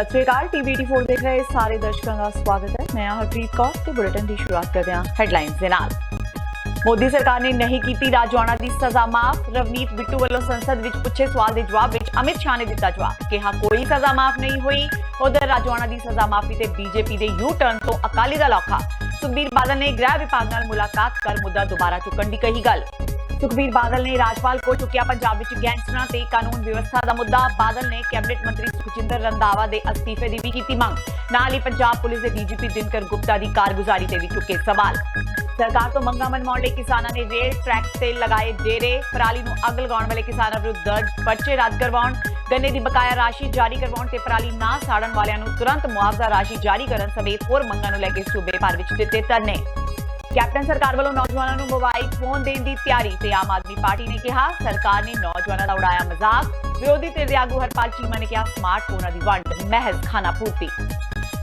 सत श्री अकाल। TVT4 देख रहे सारे दर्शकों का स्वागत है। मैं हरप्रीत कौर ते बुलेटिन की शुरुआत करते हैं हेडलाइंस दे नाल। मोदी सरकार ने नहीं की राजौआणा की सजा माफ। रवनीत बिट्टू वालों संसद विच पूछे सवाल के जवाब विच अमित शाह ने दिता जवाब, कहा कोई सजा माफ नहीं हुई। उधर राजौआणा की सजा माफी ते बीजेपी के यू टर्न तो अकाली दल औखा। सुखबीर बादल ने गृह विभाग नाल मुलाकात कर मुद्दा दोबारा चुकण की कही गल। सुखबीर बादल ने राज्यपाल को चुकिया पंजाब विच गैंगस्टरां ते कानून व्यवस्था का मुद्दा। बादल ने कैबिनेट मंत्री सुखजिंदर रंधावा के अस्तीफे की भी की मंग। नाल ही पंजाब पुलिस के DGP दिनकर गुप्ता की कारगुजारी से भी चुके सवाल। सरकार तो मंगा मनवाउण लई किसानां ने रेल ट्रैक से लगाए डेरे। पराली नूं अग लगाउण वाले किसानां विरुद्ध दर्ज पर्चे रद्द करवाउण। गन्ने की बकाया राशि जारी करवाउण ते पराली ना साड़न वालियां नूं तुरंत मुआवजा राशि जारी करन समेत होर मंगां नूं लैके सूबे भर विच दित्ते धरने। कैप्टन सरकार वालों नौजवानों को मोबाइल फोन देने की तैयारी ते आम आदमी पार्टी ने कहा सरकार ने नौजवानों का उड़ाया मजाक। विरोधी धिर दे आगू हरपाल चीमा ने कहा स्मार्टफोन की वंड महज खाना पूर्ति।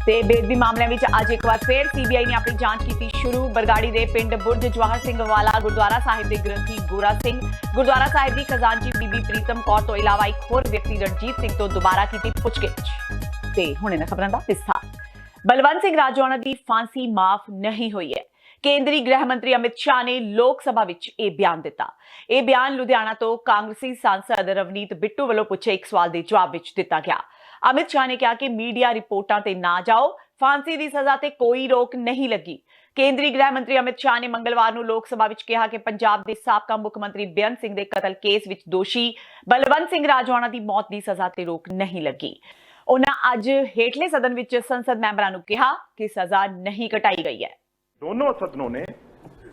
ते बेदबी मामलों में अज एक बार फिर CBI ने अपनी जांच की शुरू। बरगाड़ी के पिंड बुरज जवाहर सिंह वाला गुरुद्वारा साहिब के ग्रंथी गोरा सिंह, गुरुद्वारा साहिब की खजानची बीबी प्रीतम कौर तो इलावा एक होर व्यक्ति रणजीत सिंह तो दोबारा की पुछगिछ। ते हुणे ने खबरां दा विस्तार। बलवंत सिंह राजौआणा की फांसी माफ नहीं हुई है। केंद्रीय गृह मंत्री अमित शाह ने लोक सभा विच यह बयान दिता। यह बयान लुधियाना तो कांग्रेसी सांसद रवनीत बिट्टू वालों पूछे एक सवाल के जवाब विच दिता गया। अमित शाह ने कहा कि मीडिया रिपोर्टां ते ना जाओ, फांसी की सजा ते कोई रोक नहीं लगी। केंद्रीय गृह मंत्री अमित शाह ने मंगलवार नूं लोक सभा विच कहा कि पंजाब के साबका मुख्यमंत्री बेअंत सिंह के कतल केस विच दोषी बलवंत सिंह राजौआणा की मौत की सजा ते रोक नहीं लगी। उन्हां अज हेठले सदन विच संसद मैंबरां नूं कहा कि सजा नहीं घटाई गई है। दोनों सदनों ने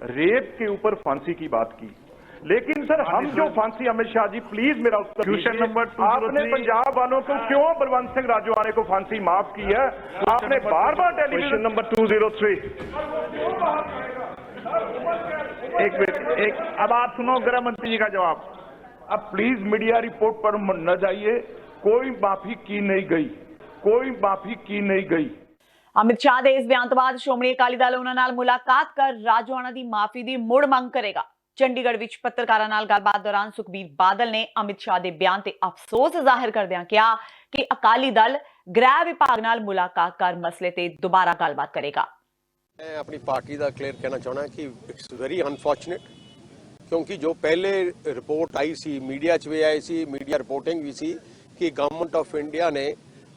रेप के ऊपर फांसी की बात की, लेकिन सर हम जो फांसी, अमित शाह जी प्लीज मेरा उत्तर क्वेश्चन नंबर 203 आपने पंजाब वालों को क्यों बलवंत सिंह राजौआणे को फांसी माफ की है? आपने बार बार टेलीविजन नंबर 203 एक मिनट एक अब आप सुनो गृह मंत्री जी का जवाब। अब प्लीज मीडिया रिपोर्ट पर न जाइए। कोई माफी की नहीं गई, कोई माफी की नहीं गई। अमित शाह के इस बयान तो बाद श्रोमणी अकाली दल उन्हां नाल मुलाकात कर राजौआणा की माफी की मुड़ मंग करेगा। चंडीगढ़ विच पत्रकारां नाल गलबात दौरान सुखबीर बादल ने अमित शाह के बयान ते अफसोस जाहिर करदिआं कहा कि अकाली दल गृह विभाग नाल मुलाकात कर मसले ते दोबारा गलबात करेगा। मैं अपनी पार्टी का क्लियर कहना चाहना कि इट्स वेरी अनफॉर्चुनेट, क्योंकि जो पहले रिपोर्ट आई सी मीडिया च भी आई सी, मीडिया रिपोर्टिंग भी सी कि गवर्नमेंट ऑफ इंडिया ने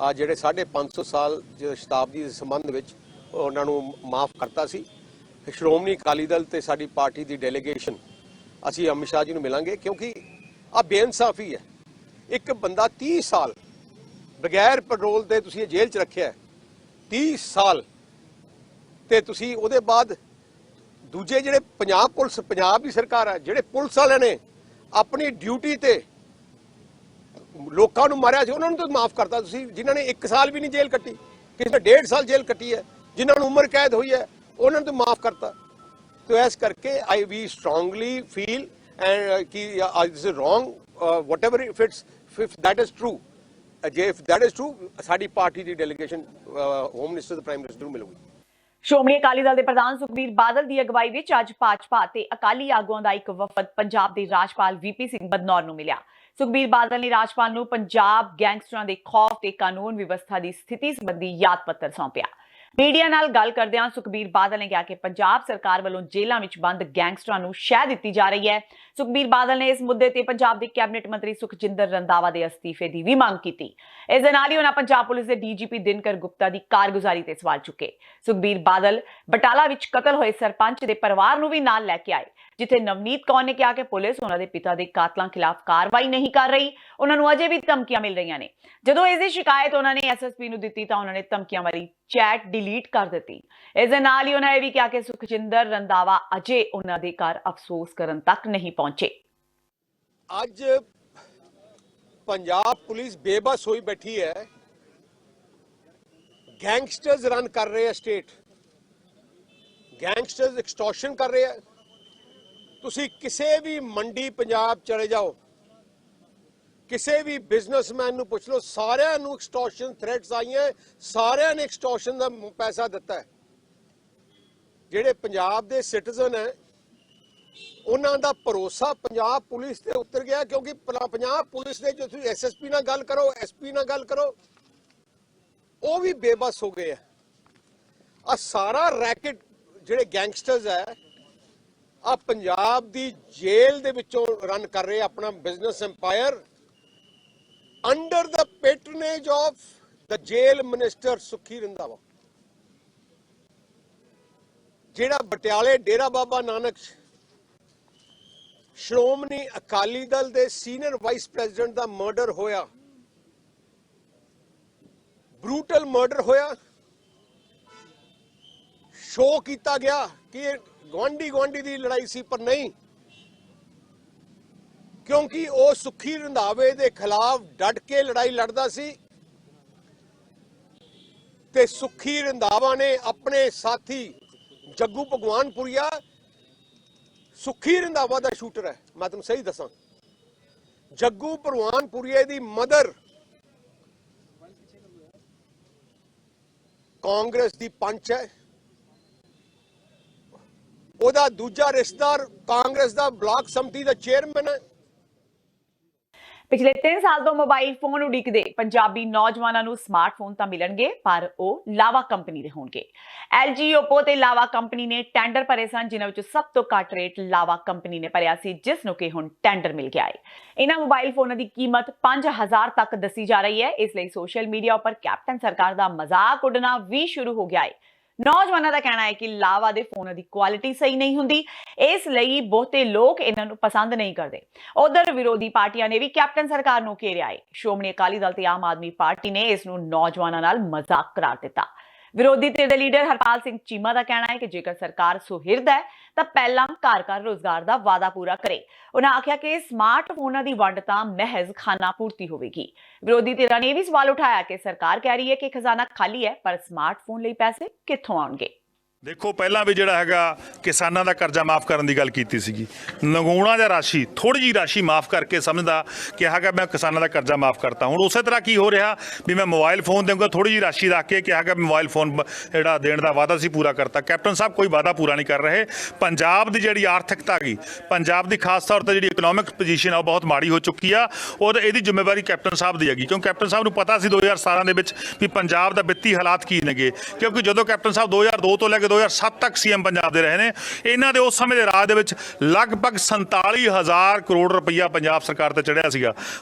आ ਜਿਹੜੇ 550 साल शताब्दी ਦੇ ਸੰਬੰਧ ਵਿੱਚ ਉਹਨਾਂ ਨੂੰ ਮਾਫ ਕਰਤਾ ਸੀ। ਸ਼੍ਰੋਮਣੀ ਅਕਾਲੀ ਦਲ ਤੇ ਸਾਡੀ ਪਾਰਟੀ ਦੀ ਡੈਲੀਗੇਸ਼ਨ ਅਸੀਂ ਅਮਿਤ ਸ਼ਾਹ ਜੀ ਨੂੰ ਮਿਲਾਂਗੇ, ਕਿਉਂਕਿ ਆ ਬੇਇਨਸਾਫੀ ਹੈ। ਇੱਕ ਬੰਦਾ 30 ਸਾਲ ਬਗੈਰ ਪੈਟਰੋਲ ਤੇ ਤੁਸੀਂ ਜੇਲ੍ਹ 'ਚ ਰੱਖਿਆ 30 ਸਾਲ ਤੇ ਤੁਸੀਂ ਉਹਦੇ ਬਾਅਦ ਦੂਜੇ ਜਿਹੜੇ ਪੰਜਾਬ ਪੁਲਿਸ, ਪੰਜਾਬ ਦੀ ਸਰਕਾਰ ਹੈ, ਜਿਹੜੇ ਪੁਲਿਸ ਵਾਲਿਆਂ ਨੇ ਆਪਣੀ ਡਿਊਟੀ ਤੇ ਲੋਕਾਂ ਨੂੰ ਮਾਰਿਆ ਸੀ ਉਹਨਾਂ ਨੂੰ ਤਾਂ ਮਾਫ ਕਰਤਾ ਤੁਸੀਂ। ਜਿਨ੍ਹਾਂ ਨੇ 1 ਸਾਲ ਵੀ ਨਹੀਂ ਜੇਲ੍ਹ ਕੱਟੀ, ਕਿਸੇ ਨੇ 1.5 ਸਾਲ ਜੇਲ੍ਹ ਕੱਟੀ ਹੈ, ਜਿਨ੍ਹਾਂ ਨੂੰ ਉਮਰ ਕੈਦ ਹੋਈ ਹੈ ਉਹਨਾਂ ਨੂੰ ਤਾਂ ਮਾਫ ਕਰਤਾ। तो ਇਸ ਕਰਕੇ आई वी strongly feel and कि this is wrong, whatever if that is true, if that is true ਸਾਡੀ ਪਾਰਟੀ ਦੀ ਡੈਲੀਗੇਸ਼ਨ ਹੋਮ ਮਿਨਿਸਟਰ ਤੇ ਪ੍ਰਾਈਮ ਮਿਨਿਸਟਰ ਨੂੰ ਮਿਲੂਗੀ। ਸ਼੍ਰੋਮਣੀ ਅਕਾਲੀ ਦਲ ਦੇ ਪ੍ਰਧਾਨ ਸੁਖਬੀਰ ਬਾਦਲ ਦੀ ਅਗਵਾਈ ਵਿੱਚ ਅੱਜ ਭਾਜਪਾ ਤੇ ਅਕਾਲੀ ਆਗੂਆਂ ਦਾ ਇੱਕ ਵਫਦ ਪੰਜਾਬ ਦੇ ਰਾਜਪਾਲ VP ਸਿੰਘ ਬਦਨੌਰ ਨੂੰ ਮਿਲਿਆ। ਸੁਖਬੀਰ ਬਾਦਲ ਨੇ ਰਾਜਪਾਲ ਨੂੰ ਪੰਜਾਬ ਗੈਂਗਸਟਰਾਂ ਦੇ ਖੌਫ ਤੇ ਕਾਨੂੰਨ ਵਿਵਸਥਾ ਦੀ ਸਥਿਤੀ ਸੰਬੰਧੀ ਯਾਦ ਪੱਤਰ ਸੌਂਪਿਆ। मीडिया नाल गल करदिआं सुखबीर बादल ने कहा कि पंजाब सरकार वालों जेलों में बंद गैंगस्टरां नूं शह दित्ती जा रही है। सुखबीर बादल ने इस मुद्दे ते पंजाब के कैबिनेट मंत्री सुखजिंदर रंधावा के अस्तीफे की भी मांग की। इस दे नाल ही उन्हां पंजाब पुलिस के DGP दिनकर गुप्ता की कारगुजारी ते सवाल चुके। सुखबीर बादल बटाला विच कतल होए सरपंच के परिवार नूं भी नाल लैके आए, जिथे नवनीत कौर ने कहा कि पुलिस उन्हां दे पिता के कातलों खिलाफ कार्रवाई नहीं कर रही, उन्हां नूं अजे भी धमकियां मिल रही ने। जदों इसकी शिकायत उन्होंने SSP नूं दित्ती तां उन्होंने धमकियां वाली चैट डिलीट कर दी। इस दे नाल ही उन्होंने भी कहा कि सुखजिंदर रंधावा अजे उन्हां दे घर अफसोस करन तक नहीं पहुंचे। ਅੱਜ पंजाब पुलिस बेबस होई बैठी है। गैंगस्टर्स रन कर रहे हैं स्टेट, गैंगस्टर्स एक्सटॉर्शन कर रहे हैं। तुसी किसी भी मंडी पंजाब चले जाओ, किसी भी बिजनेसमैन नूं पुछ लो, सारिਆਂ ਨੂੰ एक्सटॉर्शन थ्रेट्स आईਆਂ, सारिਆਂ ने एक्सटॉर्शन ਦਾ पैसा दिता है। ਜਿਹੜੇ ਪੰਜਾਬ ਦੇ सिटीजन है ਉਹਨਾਂ ਦਾ ਭਰੋਸਾ ਪੰਜਾਬ ਪੁਲਿਸ ਤੇ ਉਤਰ ਗਿਆ, ਕਿਉਂਕਿ ਪੰਜਾਬ ਪੁਲਿਸ ਦੇ ਜੋ ਤੁਸੀਂ SSP ਨਾਲ ਗੱਲ ਕਰੋ, SP ਨਾਲ ਗੱਲ ਕਰੋ, ਉਹ ਵੀ ਬੇਬਸ ਹੋ ਗਏ ਆ। ਆ ਸਾਰਾ ਰੈਕਟ ਜਿਹੜੇ ਗੈਂਗਸਟਰਸ ਹੈ ਆ ਪੰਜਾਬ ਦੀ ਜੇਲ੍ਹ ਦੇ ਵਿੱਚੋਂ ਰਨ ਕਰ ਰਹੇ ਆਪਣਾ business empire under the patronage of the jail minister Sukhi Randhawa, ਜਿਹੜਾ ਪਟਿਆਲੇ ਡੇਰਾ ਬਾਬਾ ਨਾਨਕ ਸ਼੍ਰੋਮਣੀ ਅਕਾਲੀ ਦਲ ਦੇ ਸੀਨੀਅਰ ਵਾਈਸ ਪ੍ਰੈਜ਼ੀਡੈਂਟ ਦਾ ਮਰਡਰ ਹੋਇਆ, ਬਰੂਟਲ ਮਰਡਰ ਹੋਇਆ। ਸ਼ੋਅ ਕੀਤਾ ਗਿਆ ਕਿ ਗੁਆਂਢੀ ਦੀ ਲੜਾਈ ਸੀ, ਪਰ ਨਹੀਂ, ਕਿਉਂਕਿ ਉਹ ਸੁਖੀ ਰੰਧਾਵੇ ਦੇ ਖਿਲਾਫ ਡਟ ਕੇ ਲੜਾਈ ਲੜਦਾ ਸੀ ਤੇ ਸੁਖੀ ਰੰਧਾਵਾ ਨੇ ਆਪਣੇ ਸਾਥੀ ਜੱਗੂ ਭਗਵਾਨਪੁਰੀਆ, ਸੁਖੀ ਰੰਧਾਵਾ ਦਾ ਸ਼ੂਟਰ ਹੈ, ਮੈਂ ਤੁਹਾਨੂੰ ਸਹੀ ਦੱਸਾਂ, ਜੱਗੂ ਭਗਵਾਨਪੁਰੀਆ ਦੀ ਮਦਰ ਕਾਂਗਰਸ ਦੀ ਪੰਚ ਹੈ, ਉਹਦਾ ਦੂਜਾ ਰਿਸ਼ਤੇਦਾਰ ਕਾਂਗਰਸ ਦਾ ਬਲਾਕ ਸਮਿਤੀ ਦਾ ਚੇਅਰਮੈਨ ਹੈ। ਪਿਛਲੇ 3 ਸਾਲ ਤੋਂ ਮੋਬਾਈਲ ਫੋਨ ਉਡੀਕਦੇ ਪੰਜਾਬੀ ਨੌਜਵਾਨਾਂ ਨੂੰ ਸਮਾਰਟਫੋਨ ਤਾਂ ਮਿਲਣਗੇ, ਪਰ ਉਹ ਲਾਵਾ ਕੰਪਨੀ ਦੇ ਹੋਣਗੇ। LG, Oppo ਤੇ ਲਾਵਾ ਕੰਪਨੀ ਨੇ ਟੈਂਡਰ ਭਰੇ ਸਨ, ਜਿਨ੍ਹਾਂ ਵਿੱਚ ਸਭ ਤੋਂ ਘੱਟ ਰੇਟ ਲਾਵਾ ਕੰਪਨੀ ਨੇ ਭਰਿਆ ਸੀ, ਜਿਸ ਨੂੰ ਕਿ ਹੁਣ ਟੈਂਡਰ ਮਿਲ ਗਿਆ ਹੈ। ਇਹਨਾਂ ਮੋਬਾਈਲ ਫੋਨਾਂ ਦੀ ਕੀਮਤ 5000 ਤੱਕ ਦੱਸੀ ਜਾ ਰਹੀ ਹੈ। ਇਸ ਲਈ ਸੋਸ਼ਲ ਮੀਡੀਆ ਉੱਪਰ ਕੈਪਟਨ ਸਰਕਾਰ ਦਾ ਮਜ਼ਾਕ ਉੱਡਣਾ ਵੀ ਸ਼ੁਰੂ ਹੋ ਗਿਆ ਹੈ। ਨੌਜਵਾਨਾਂ ਦਾ ਕਹਿਣਾ ਹੈ ਕਿ ਲਾਵਾ ਦੇ ਫੋਨਾਂ ਦੀ ਕੁਆਲਿਟੀ ਸਹੀ ਨਹੀਂ ਹੁੰਦੀ, ਇਸ ਲਈ ਬਹੁਤੇ ਲੋਕ ਇਹਨਾਂ ਨੂੰ ਪਸੰਦ ਨਹੀਂ ਕਰਦੇ। ਉਧਰ ਵਿਰੋਧੀ ਪਾਰਟੀਆਂ ਨੇ ਵੀ ਕੈਪਟਨ ਸਰਕਾਰ ਨੂੰ ਘੇਰਿਆ ਹੈ। ਸ਼੍ਰੋਮਣੀ ਅਕਾਲੀ ਦਲ ਤੇ ਆਮ ਆਦਮੀ ਪਾਰਟੀ ਨੇ ਇਸ ਨੂੰ ਨੌਜਵਾਨਾਂ ਨਾਲ ਮਜ਼ਾਕ ਕਰਾਰ ਦਿੱਤਾ। ਵਿਰੋਧੀ ਧਿਰ ਦੇ ਲੀਡਰ ਹਰਪਾਲ ਸਿੰਘ ਚੀਮਾ ਦਾ ਕਹਿਣਾ ਹੈ ਕਿ ਜੇਕਰ ਸਰਕਾਰ ਸੁਹਿਰਦ ਹੈ ਤਾਂ ਪਹਿਲਾਂ ਘਰ-ਘਰ ਰੋਜ਼ਗਾਰ ਦਾ ਵਾਅਦਾ ਪੂਰਾ ਕਰੇ। ਉਹਨਾਂ ਆਖਿਆ ਕਿ ਸਮਾਰਟਫੋਨਾਂ ਦੀ ਵੰਡ ਤਾਂ ਮਹਿਜ਼ ਖਾਨਾ ਪੂਰਤੀ ਹੋਵੇਗੀ। ਵਿਰੋਧੀ ਧਿਰਾਂ ਨੇ ਇਹ ਵੀ ਸਵਾਲ ਉਠਾਇਆ ਕਿ ਸਰਕਾਰ ਕਹਿ ਰਹੀ ਹੈ ਕਿ ਖਜ਼ਾਨਾ ਖਾਲੀ ਹੈ, ਪਰ ਸਮਾਰਟਫੋਨ ਲਈ ਪੈਸੇ ਕਿੱਥੋਂ ਆਉਣਗੇ। ਦੇਖੋ, ਪਹਿਲਾਂ ਵੀ ਜਿਹੜਾ ਹੈਗਾ ਕਿਸਾਨਾਂ ਦਾ ਕਰਜ਼ਾ ਮਾਫ ਕਰਨ ਦੀ ਗੱਲ ਕੀਤੀ ਸੀਗੀ। ਨਗੂਣਾ ਜਾਂ ਰਾਸ਼ੀ, ਥੋੜੀ ਜੀ ਰਾਸ਼ੀ ਮਾਫ ਕਰਕੇ ਸਮਝਦਾ ਕਿ ਹੈਗਾ ਮੈਂ ਕਿਸਾਨਾਂ ਦਾ ਕਰਜ਼ਾ ਮਾਫ ਕਰਤਾ। ਹੁਣ ਉਸੇ ਤਰ੍ਹਾਂ ਕੀ ਹੋ ਰਿਹਾ ਵੀ ਮੈਂ ਮੋਬਾਈਲ ਫੋਨ ਦੇਵਾਂਗਾ, ਥੋੜੀ ਜੀ ਰਾਸ਼ੀ ਰੱਖ ਕੇ ਕਿਹਾ ਕਿ ਮੋਬਾਈਲ ਫੋਨ ਜਿਹੜਾ ਦੇਣ ਦਾ ਵਾਅਦਾ ਸੀ ਪੂਰਾ ਕਰਤਾ। ਕੈਪਟਨ ਸਾਹਿਬ ਕੋਈ ਵਾਅਦਾ ਪੂਰਾ ਨਹੀਂ ਕਰ ਰਹੇ। ਪੰਜਾਬ ਦੀ ਜਿਹੜੀ ਆਰਥਿਕਤਾ ਗਈ, ਪੰਜਾਬ ਦੀ ਖਾਸ ਤੌਰ ਤੇ ਜਿਹੜੀ ਇਕਨੋਮਿਕ ਪੋਜੀਸ਼ਨ ਆ ਉਹ ਬਹੁਤ ਮਾੜੀ ਹੋ ਚੁੱਕੀ ਆ, ਔਰ ਇਹਦੀ ਜ਼ਿੰਮੇਵਾਰੀ ਕੈਪਟਨ ਸਾਹਿਬ ਦੀ ਹੈਗੀ। ਕਿਉਂਕਿ ਕੈਪਟਨ ਸਾਹਿਬ ਨੂੰ ਪਤਾ ਸੀ 2017 ਦੇ ਵਿੱਚ ਵੀ ਪੰਜਾਬ ਦਾ ਵਿੱਤੀ ਹਾਲਾਤ ਕੀ ਨੇਗੇ, ਕਿਉਂਕਿ ਜਦੋਂ ਕੈਪਟਨ ਸਾਹਿਬ 2002 ਤੋਂ ਲੈ ਕੇ 2007 ਤੱਕ ਸੀਐਮ ਪੰਜਾਬ ਦੇ ਰਹੇ ਨੇ, ਇਹਨਾਂ ਦੇ ਉਸ ਸਮੇਂ ਦੇ ਰਾਜ ਦੇ ਵਿੱਚ ਲਗਭਗ 47,000 ਕਰੋੜ ਰੁਪਈਆ ਪੰਜਾਬ ਸਰਕਾਰ ਤੇ ਚੜਿਆ ਸੀਗਾ।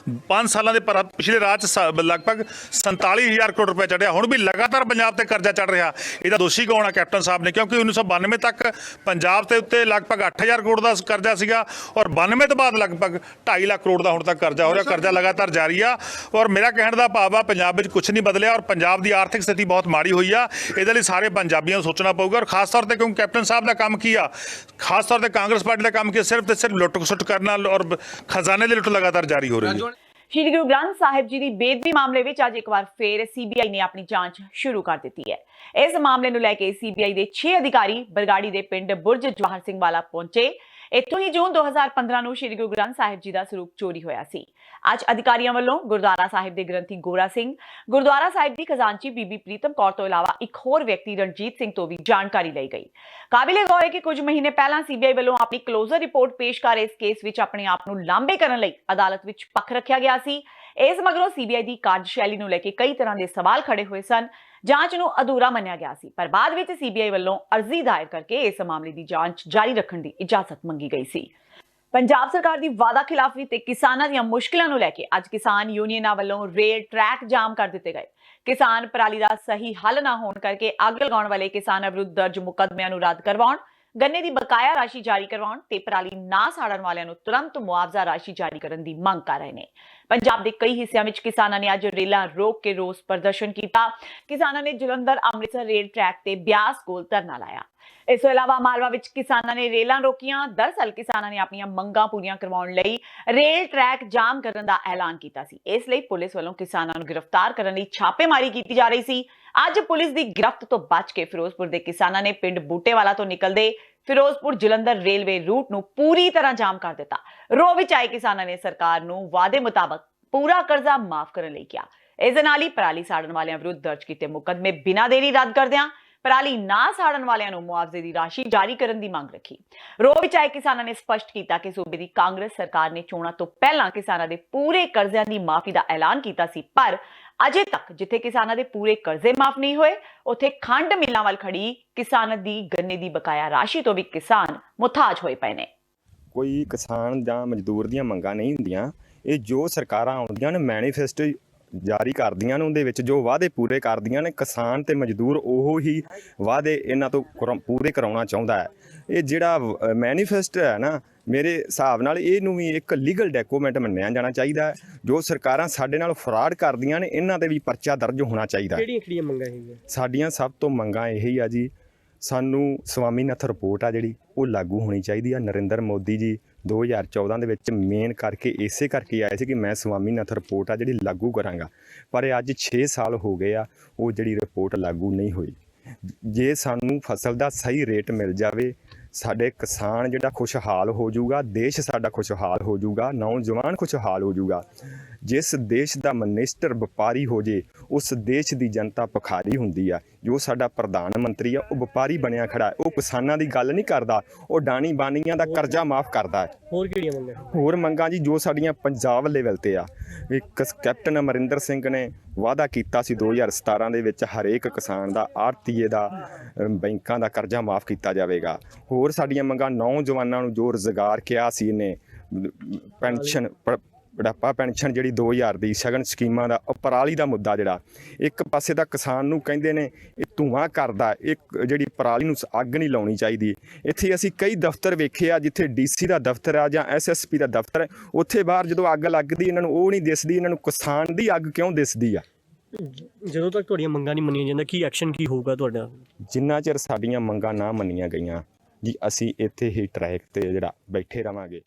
5 ਸਾਲਾਂ ਦੇ ਪਿਛਲੇ ਰਾਜ 'ਚ ਲਗਭਗ 47,000 ਕਰੋੜ ਰੁਪਏ ਚੜਿਆ। ਹੁਣ ਵੀ ਲਗਾਤਾਰ ਪੰਜਾਬ ਤੇ ਕਰਜ਼ਾ ਚੜ ਰਿਹਾ। ਇਹਦਾ ਦੋਸ਼ੀ ਕੌਣ ਆ? ਕੈਪਟਨ ਸਾਹਿਬ ਨੇ, ਕਿਉਂਕਿ 1992 ਤੱਕ ਪੰਜਾਬ ਦੇ ਉੱਤੇ ਲਗਭਗ 8,000 ਕਰੋੜ ਦਾ ਕਰਜ਼ਾ ਸੀਗਾ, ਔਰ 92 ਤੋਂ ਬਾਅਦ ਲਗਭਗ 2.5 ਲੱਖ ਕਰੋੜ ਦਾ ਹੁਣ ਤੱਕ ਕਰਜ਼ਾ ਹੋ ਰਿਹਾ। ਕਰਜ਼ਾ ਲਗਾਤਾਰ ਜਾਰੀ ਆ, ਔਰ ਮੇਰਾ ਕਹਿਣ ਦਾ ਭਾਵ ਆ ਪੰਜਾਬ ਵਿੱਚ ਕੁਝ ਨਹੀਂ ਬਦਲਿਆ, ਔਰ ਪੰਜਾਬ ਦੀ ਆਰਥਿਕ ਸਥਿਤੀ ਬਹੁਤ ਮਾੜੀ ਹੋਈ ਆ। ਇਹਦੇ ਲਈ ਸਾਰੇ ਪੰਜਾਬੀਆਂ ਨੂੰ ਸੋਚਣਾ ਪਊਗਾ, ਔਰ ਖਾਸ ਤੌਰ ਤੇ ਕਿਉਂਕਿ ਕੈਪਟਨ ਸਾਹਿਬ ਦਾ ਕੰਮ ਕੀ ਆ, ਖਾਸ ਤੌਰ ਤੇ ਕਾਂਗਰਸ ਪਾਰਟੀ ਦਾ ਕੰਮ ਕੀ, ਸਿਰਫ ਤੇ ਸਿਰਫ ਲੁੱਟ-ਖਸੁੱਟ ਕਰਨਾ, ਔਰ ਖਜ਼ਾਨੇ ਦੀ ਲੁੱਟ ਲਗਾਤਾਰ ਜਾਰੀ ਹੋ ਰਹੀ ਹੈ। ਸ਼੍ਰੀ ਗੁਰੂ ਗ੍ਰੰਥ ਸਾਹਿਬ ਜੀ ਦੀ ਬੇਅਦਬੀ ਮਾਮਲੇ ਵਿੱਚ ਅੱਜ ਇੱਕ ਵਾਰ ਫੇਰ CBI ਨੇ ਆਪਣੀ ਜਾਂਚ ਸ਼ੁਰੂ ਕਰ ਦਿੱਤੀ ਹੈ। ਇਸ ਮਾਮਲੇ ਨੂੰ ਲੈ ਕੇ CBI ਦੇ 6 ਅਧਿਕਾਰੀ ਬਰਗਾੜੀ ਦੇ ਪਿੰਡ ਬੁਰਜ ਜਵਾਹਰ ਸਿੰਘ ਵਾਲਾ ਪਹੁੰਚੇ। ਇੱਥੋਂ ਹੀ ਜੂਨ 2015 ਨੂੰ ਸ਼੍ਰੀ ਗੁਰੂ ਗ੍ਰੰਥ ਸਾਹਿਬ ਜੀ ਦਾ ਸਰੂਪ ਚੋਰੀ ਹੋਇਆ ਸੀ। ਅੱਜ ਅਧਿਕਾਰੀਆਂ ਵੱਲੋਂ ਗੁਰਦੁਆਰਾ ਸਾਹਿਬ ਦੇ ਗ੍ਰੰਥੀ ਗੋਰਾ ਸਿੰਘ, ਗੁਰਦੁਆਰਾ ਸਾਹਿਬ ਦੀ ਖਜ਼ਾਨਚੀ ਬੀਬੀ ਪ੍ਰੀਤਮ ਕੌਰ ਤੋਂ ਇਲਾਵਾ ਇੱਕ ਹੋਰ ਵਿਅਕਤੀ ਰਣਜੀਤ ਸਿੰਘ ਤੋਂ ਵੀ ਜਾਣਕਾਰੀ ਲਈ ਗਈ। ਕਾਬਿਲੇ ਗੌਰ ਹੈ ਕਿ ਕੁਝ ਮਹੀਨੇ ਪਹਿਲਾਂ CBI ਵੱਲੋਂ ਆਪਣੀ ਕਲੋਜ਼ਰ ਰਿਪੋਰਟ ਪੇਸ਼ ਕਰ ਇਸ ਕੇਸ ਵਿੱਚ ਆਪਣੇ ਆਪ ਨੂੰ ਲਾਂਭੇ ਕਰਨ ਲਈ ਅਦਾਲਤ ਵਿੱਚ ਪੱਖ ਰੱਖਿਆ ਗਿਆ ਸੀ। ਇਸ ਮਗਰੋਂ CBI ਦੀ ਕਾਰਜਸ਼ੈਲੀ ਨੂੰ ਲੈ ਕੇ ਕਈ ਤਰ੍ਹਾਂ ਦੇ ਸਵਾਲ ਖੜੇ ਹੋਏ ਸਨ। ਜਾਂਚ ਨੂੰ ਅਧੂਰਾ ਮੰਨਿਆ ਗਿਆ ਸੀ, ਪਰ ਬਾਅਦ ਵਿੱਚ CBI ਵੱਲੋਂ ਅਰਜ਼ੀ ਦਾਇਰ ਕਰਕੇ ਇਸ ਮਾਮਲੇ ਦੀ ਜਾਂਚ ਜਾਰੀ ਰੱਖਣ ਦੀ ਇਜਾਜ਼ਤ ਮੰਗੀ ਗਈ ਸੀ। ਪੰਜਾਬ ਸਰਕਾਰ ਦੀ ਵਾਅਦਾ ਖਿਲਾਫੀ ਤੇ ਕਿਸਾਨਾਂ ਦੀਆਂ ਮੁਸ਼ਕਲਾਂ ਨੂੰ ਲੈ ਕੇ ਅੱਜ ਕਿਸਾਨ ਯੂਨੀਅਨਾਂ ਵੱਲੋਂ ਰੇਲ ਟਰੈਕ ਜਾਮ ਕਰ ਦਿੱਤੇ ਗਏ। ਕਿਸਾਨ ਪਰਾਲੀ ਦਾ ਸਹੀ ਹੱਲ ਨਾ ਹੋਣ ਕਰਕੇ ਅੱਗ ਲਗਾਉਣ ਵਾਲੇ ਕਿਸਾਨਾਂ ਵਿਰੁੱਧ ਦਰਜ ਮੁਕੱਦਮਿਆਂ ਨੂੰ ਰੱਦ ਕਰਵਾਉਣ, ਗੰਨੇ ਦੀ ਬਕਾਇਆ ਰਾਸ਼ੀ ਜਾਰੀ ਕਰਵਾਉਣ ਤੇ ਪਰਾਲੀ ਨਾ ਸਾੜਨ ਵਾਲਿਆਂ ਨੂੰ ਤੁਰੰਤ ਮੁਆਵਜ਼ਾ ਰਾਸ਼ੀ ਜਾਰੀ ਕਰਨ ਦੀ ਮੰਗ ਕਰ ਰਹੇ ਨੇ। ਪੰਜਾਬ ਦੇ ਕਈ ਹਿੱਸਿਆਂ ਵਿੱਚ ਕਿਸਾਨਾਂ ਨੇ ਅੱਜ ਰੇਲਾਂ ਰੋਕ ਕੇ ਰੋਸ ਪ੍ਰਦਰਸ਼ਨ ਕੀਤਾ। ਕਿਸਾਨਾਂ ਨੇ ਜਲੰਧਰ ਅੰਮ੍ਰਿਤਸਰ ਰੇਲ ਟਰੈਕ ਤੇ ਬਿਆਸ ਕੋਲ ਧਰਨਾ ਲਾਇਆ। ਇਸ ਤੋਂ ਇਲਾਵਾ ਮਾਲਵਾ ਵਿੱਚ ਕਿਸਾਨਾਂ ਨੇ ਰੇਲਾਂ ਰੋਕੀਆਂ। ਦਰਅਸਲ ਕਿਸਾਨਾਂ ਨੇ ਆਪਣੀਆਂ ਮੰਗਾਂ ਪੂਰੀਆਂ ਕਰਵਾਉਣ ਲਈ ਰੇਲ ਟਰੈਕ ਜਾਮ ਕਰਨ ਦਾ ਐਲਾਨ ਕੀਤਾ ਸੀ। ਇਸ ਲਈ ਪੁਲਿਸ ਵੱਲੋਂ ਕਿਸਾਨਾਂ ਨੂੰ ਗ੍ਰਿਫਤਾਰ ਕਰਨ ਲਈ ਛਾਪੇਮਾਰੀ ਕੀਤੀ ਜਾ ਰਹੀ ਸੀ। ਅੱਜ ਪੁਲਿਸ ਦੀ ਗ੍ਰਿਫਤ ਤੋਂ ਬਚ ਕੇ ਫਿਰੋਜ਼ਪੁਰ ਦੇ ਕਿਸਾਨਾਂ ਨੇ ਪਿੰਡ ਬੂਟੇਵਾਲਾ ਤੋਂ ਨਿਕਲਦੇ ਫਿਰੋਜ਼ਪੁਰ ਜਲੰਧਰ ਰੇਲਵੇ ਰੂਟ ਨੂੰ ਪੂਰੀ ਤਰ੍ਹਾਂ ਜਾਮ ਕਰ ਦਿੱਤਾ। ਰੋਹ ਵਿੱਚ ਆਏ ਕਿਸਾਨਾਂ ਨੇ ਸਰਕਾਰ ਨੂੰ ਵਾਅਦੇ ਮੁਤਾਬਕ ਪੂਰਾ ਕਰਜ਼ਾ ਮਾਫ ਕਰਨ ਲਈ ਕਿਹਾ। ਇਸ ਦੇ ਨਾਲ ਹੀ ਪਰਾਲੀ ਸਾੜਨ ਵਾਲਿਆਂ ਵਿਰੁੱਧ ਦਰਜ ਕੀਤੇ ਮੁਕੱਦਮੇ ਬਿਨਾਂ ਦੇਰੀ ਰੱਦ ਕਰਦਿਆਂ ਪਰਾਲੀ ਨਾ ਸਾੜਨ ਵਾਲਿਆਂ ਨੂੰ ਮੁਆਵਜ਼ੇ ਦੀ ਰਾਸ਼ੀ ਜਾਰੀ ਕਰਨ ਦੀ ਮੰਗ ਰੱਖੀ। ਰੋਹ ਵਿੱਚ ਆਏ ਕਿਸਾਨਾਂ ਨੇ ਸਪਸ਼ਟ ਕੀਤਾ ਕਿ ਸੂਬੇ ਦੀ ਕਾਂਗਰਸ ਸਰਕਾਰ ਨੇ ਚੋਣਾਂ ਤੋਂ ਪਹਿਲਾਂ ਕਿਸਾਨਾਂ ਦੇ ਪੂਰੇ ਕਰਜ਼ਿਆਂ ਦੀ ਮਾਫੀ ਦਾ ਐਲਾਨ ਕੀਤਾ ਸੀ, ਪਰ ਅਜੇ ਤੱਕ ਜਿੱਥੇ ਕਿਸਾਨਾਂ ਦੇ ਪੂਰੇ ਕਰਜ਼ੇ ਮਾਫ ਨਹੀਂ ਹੋਏ, ਉੱਥੇ ਖੰਡ ਮਿੱਲਾਂ ਵੱਲ ਖੜੀ ਕਿਸਾਨਾਂ ਦੀ ਗੰਨੇ ਦੀ ਬਕਾਇਆ ਰਾਸ਼ੀ ਤੋਂ ਵੀ ਕਿਸਾਨ ਮੁਹਤਾਜ ਹੋਏ ਪਏ ਨੇ। ਕੋਈ ਕਿਸਾਨ ਜਾਂ ਮਜ਼ਦੂਰ ਦੀਆਂ ਮੰਗਾਂ ਨਹੀਂ ਹੁੰਦੀਆਂ, ਇਹ ਜੋ ਸਰਕਾਰਾਂ ਆਉਂਦੀਆਂ ਨੇ ਮੈਨੀਫੈਸਟੋ ਜਾਰੀ ਕਰਦੀਆਂ ਨੇ, ਉਹਦੇ ਵਿੱਚ ਜੋ ਵਾਅਦੇ ਪੂਰੇ ਕਰਦੀਆਂ ਨੇ, ਕਿਸਾਨ ਤੇ ਮਜ਼ਦੂਰ ਉਹ ਹੀ ਵਾਅਦੇ ਇਹਨਾਂ ਤੋਂ ਪੂਰੇ ਕਰਾਉਣਾ ਚਾਹੁੰਦਾ ਹੈ। ਇਹ ਜਿਹੜਾ ਮੈਨੀਫੈਸਟੋ ਹੈ ਨਾ, ਮੇਰੇ ਹਿਸਾਬ ਨਾਲ ਇਹਨੂੰ ਵੀ ਇੱਕ ਲੀਗਲ ਡਾਕੂਮੈਂਟ ਮੰਨਿਆ ਜਾਣਾ ਚਾਹੀਦਾ ਹੈ। ਜੋ ਸਰਕਾਰਾਂ ਸਾਡੇ ਨਾਲ ਫਰਾਡ ਕਰਦੀਆਂ ਨੇ, ਇਹਨਾਂ ਤੇ ਵੀ ਪਰਚਾ ਦਰਜ ਹੋਣਾ ਚਾਹੀਦਾ। ਕਿਹੜੀਆਂ ਮੰਗਾਂ ਹੈਗੀਆਂ ਸਾਡੀਆਂ ਸਭ ਤੋਂ ਮੰਗਾਂ ਇਹੀ ਆ ਜੀ, ਸਾਨੂੰ ਸਵਾਮੀਨਾਥਨ ਰਿਪੋਰਟ ਆ ਜਿਹੜੀ ਉਹ ਲਾਗੂ ਹੋਣੀ ਚਾਹੀਦੀ ਆ। ਨਰਿੰਦਰ ਮੋਦੀ ਜੀ 2014 ਦੇ ਵਿੱਚ ਮੇਨ ਕਰਕੇ ਇਸੇ ਕਰਕੇ ਆਏ ਸੀ ਕਿ ਮੈਂ ਸਵਾਮੀਨਾਥਨ ਰਿਪੋਰਟ ਆ ਜਿਹੜੀ ਲਾਗੂ ਕਰਾਂਗਾ, ਪਰ ਇਹ ਅੱਜ 6 ਸਾਲ ਹੋ ਗਏ ਆ, ਉਹ ਜਿਹੜੀ ਰਿਪੋਰਟ ਲਾਗੂ ਨਹੀਂ ਹੋਈ। ਜੇ ਸਾਨੂੰ ਫਸਲ ਦਾ ਸਹੀ ਰੇਟ ਮਿਲ ਜਾਵੇ, ਸਾਡੇ ਕਿਸਾਨ ਜਿਹੜਾ ਖੁਸ਼ਹਾਲ ਹੋ ਜਾਊਗਾ, ਦੇਸ਼ ਸਾਡਾ ਖੁਸ਼ਹਾਲ ਹੋ ਜਾਊਗਾ, ਨੌਜਵਾਨ ਖੁਸ਼ਹਾਲ ਹੋ ਜਾਊਗਾ। ਜਿਸ ਦੇਸ਼ ਦਾ ਮਿਨਿਸਟਰ ਵਪਾਰੀ ਹੋ ਜੇ, ਉਸ ਦੇਸ਼ ਦੀ ਜਨਤਾ ਭਿਖਾਰੀ ਹੁੰਦੀ ਆ। ਜੋ ਸਾਡਾ ਪ੍ਰਧਾਨ ਮੰਤਰੀ ਆ, ਉਹ ਵਪਾਰੀ ਬਣਿਆ ਖੜਾ, ਉਹ ਕਿਸਾਨਾਂ ਦੀ ਗੱਲ ਨਹੀਂ ਕਰਦਾ, ਉਹ ਡਾਣੀ ਬਾਣੀਆਂ ਦਾ ਕਰਜ਼ਾ ਮਾਫ ਕਰਦਾ ਹੈ। ਹੋਰ ਕਿਹੜੀਆਂ ਮੰਗਾਂ? ਹੋਰ ਮੰਗਾਂ ਜੀ ਜੋ ਸਾਡੀਆਂ ਪੰਜਾਬ ਲੈਵਲ ਤੇ ਆ, ਇੱਕ ਕੈਪਟਨ ਅਮਰਿੰਦਰ ਸਿੰਘ ਨੇ ਵਾਅਦਾ ਕੀਤਾ ਸੀ 2017 ਦੇ ਵਿੱਚ ਹਰੇਕ ਕਿਸਾਨ ਦਾ, ਆੜਤੀਏ ਦਾ, ਬੈਂਕਾਂ ਦਾ ਕਰਜ਼ਾ ਮਾਫ ਕੀਤਾ ਜਾਵੇਗਾ। ਹੋਰ ਸਾਡੀਆਂ ਮੰਗਾਂ ਨੌਜਵਾਨਾਂ ਨੂੰ ਜੋ ਰੁਜ਼ਗਾਰ ਕਿਹਾ ਸੀ ਇਹਨੇ, ਪੈਨਸ਼ਨ ਬੁਢਾਪਾ ਪੈਨਸ਼ਨ ਜਿਹੜੀ 2000 ਦੀ, ਸ਼ਗਨ ਸਕੀਮਾਂ ਦਾ, ਪਰਾਲੀ ਦਾ ਮੁੱਦਾ ਜਿਹੜਾ ਇੱਕ ਪਾਸੇ ਦਾ ਕਿਸਾਨ ਨੂੰ ਕਹਿੰਦੇ ਨੇ ਇਹ ਧੂੰਆਂ ਕਰਦਾ, ਇੱਕ ਜਿਹੜੀ ਪਰਾਲੀ ਨੂੰ ਅੱਗ ਨਹੀਂ ਲਾਉਣੀ ਚਾਹੀਦੀ। ਇੱਥੇ ਅਸੀਂ ਕਈ ਦਫ਼ਤਰ ਵੇਖੇ ਆ ਜਿੱਥੇ ਡੀਸੀ ਦਾ ਦਫ਼ਤਰ ਆ ਜਾਂ ਐਸਐਸਪੀ ਦਾ ਦਫ਼ਤਰ ਹੈ, ਉੱਥੇ ਬਾਹਰ ਜਦੋਂ ਅੱਗ ਲੱਗਦੀ ਇਹਨਾਂ ਨੂੰ ਉਹ ਨਹੀਂ ਦਿਸਦੀ, ਇਹਨਾਂ ਨੂੰ ਕਿਸਾਨ ਦੀ ਅੱਗ ਕਿਉਂ ਦਿਸਦੀ ਆ। ਜਦੋਂ ਤੱਕ ਤੁਹਾਡੀਆਂ ਮੰਗਾਂ ਨਹੀਂ ਮੰਨੀਆਂ ਜਾਂਦੀਆਂ, ਕੀ ਐਕਸ਼ਨ ਕੀ ਹੋਊਗਾ ਤੁਹਾਡਾ? ਜਿੰਨਾ ਚਿਰ ਸਾਡੀਆਂ ਮੰਗਾਂ ਨਾ ਮੰਨੀਆਂ ਗਈਆਂ ਜੀ, ਅਸੀਂ ਇੱਥੇ ਹੀ ਟਰੈਕ ਤੇ ਜਿਹੜਾ ਬੈਠੇ ਰਵਾਂਗੇ।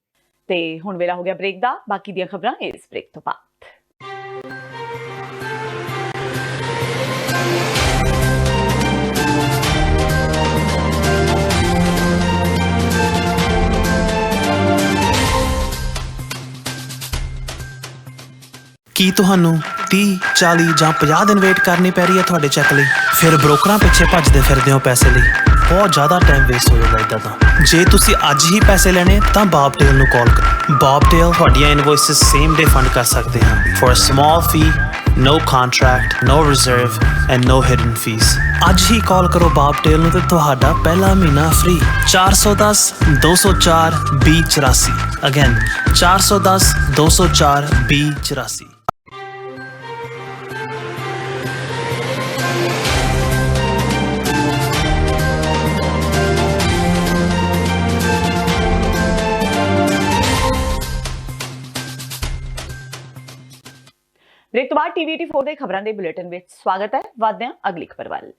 ਤੇ ਹੁਣ ਵੇਲਾ ਹੋ ਗਿਆ ਬ੍ਰੇਕ ਦਾ। ਬਾਕੀ ਦੀਆਂ ਖਬਰਾਂ ਇਸ ਬ੍ਰੇਕ ਤੋਂ ਬਾਅਦ। ਕੀ ਤੁਹਾਨੂੰ 30, 40 ਜਾਂ 50 ਦਿਨ ਵੇਟ ਕਰਨੀ ਪੈ ਰਹੀ ਹੈ ਤੁਹਾਡੇ ਚੈੱਕ ਲਈ? ਫਿਰ ਬ੍ਰੋਕਰਾਂ ਪਿੱਛੇ ਭੱਜਦੇ ਫਿਰਦੇ ਹੋ ਪੈਸੇ ਲਈ, ਬਹੁਤ ਜ਼ਿਆਦਾ ਟਾਈਮ ਵੇਸਟ ਹੋ ਜਾਂਦਾ ਇੱਦਾਂ ਤਾਂ। ਜੇ ਤੁਸੀਂ ਅੱਜ ਹੀ ਪੈਸੇ ਲੈਣੇ ਤਾਂ ਬੌਬਟੇਲ ਨੂੰ ਕਾਲ ਕਰੋ। ਬੌਬਟੇਲ ਤੁਹਾਡੀਆਂ ਇਨਵੌਇਸਸ ਸੇਮ ਡੇ ਫੰਡ ਕਰ ਸਕਦੇ ਹਨ for a small fee, no contract, no reserve and no hidden fees। ਅੱਜ ਹੀ ਕਾਲ ਕਰੋ ਬੌਬਟੇਲ ਨੂੰ ਤੇ ਤੁਹਾਡਾ ਪਹਿਲਾ ਮਹੀਨਾ ਫ੍ਰੀ। 410 204 2084। ਅਗੇਨ 410 204 2084। ਬ੍ਰੇਕ ਤੋਂ ਬਾਅਦ ਟੀਵੀ 84 ਦੇ ਖਬਰਾਂ ਦੇ ਬੁਲੇਟਿਨ ਵਿੱਚ ਸਵਾਗਤ ਹੈ। ਵਧਦੇ ਹਾਂ ਅਗਲੀ ਖਬਰ ਵੱਲ।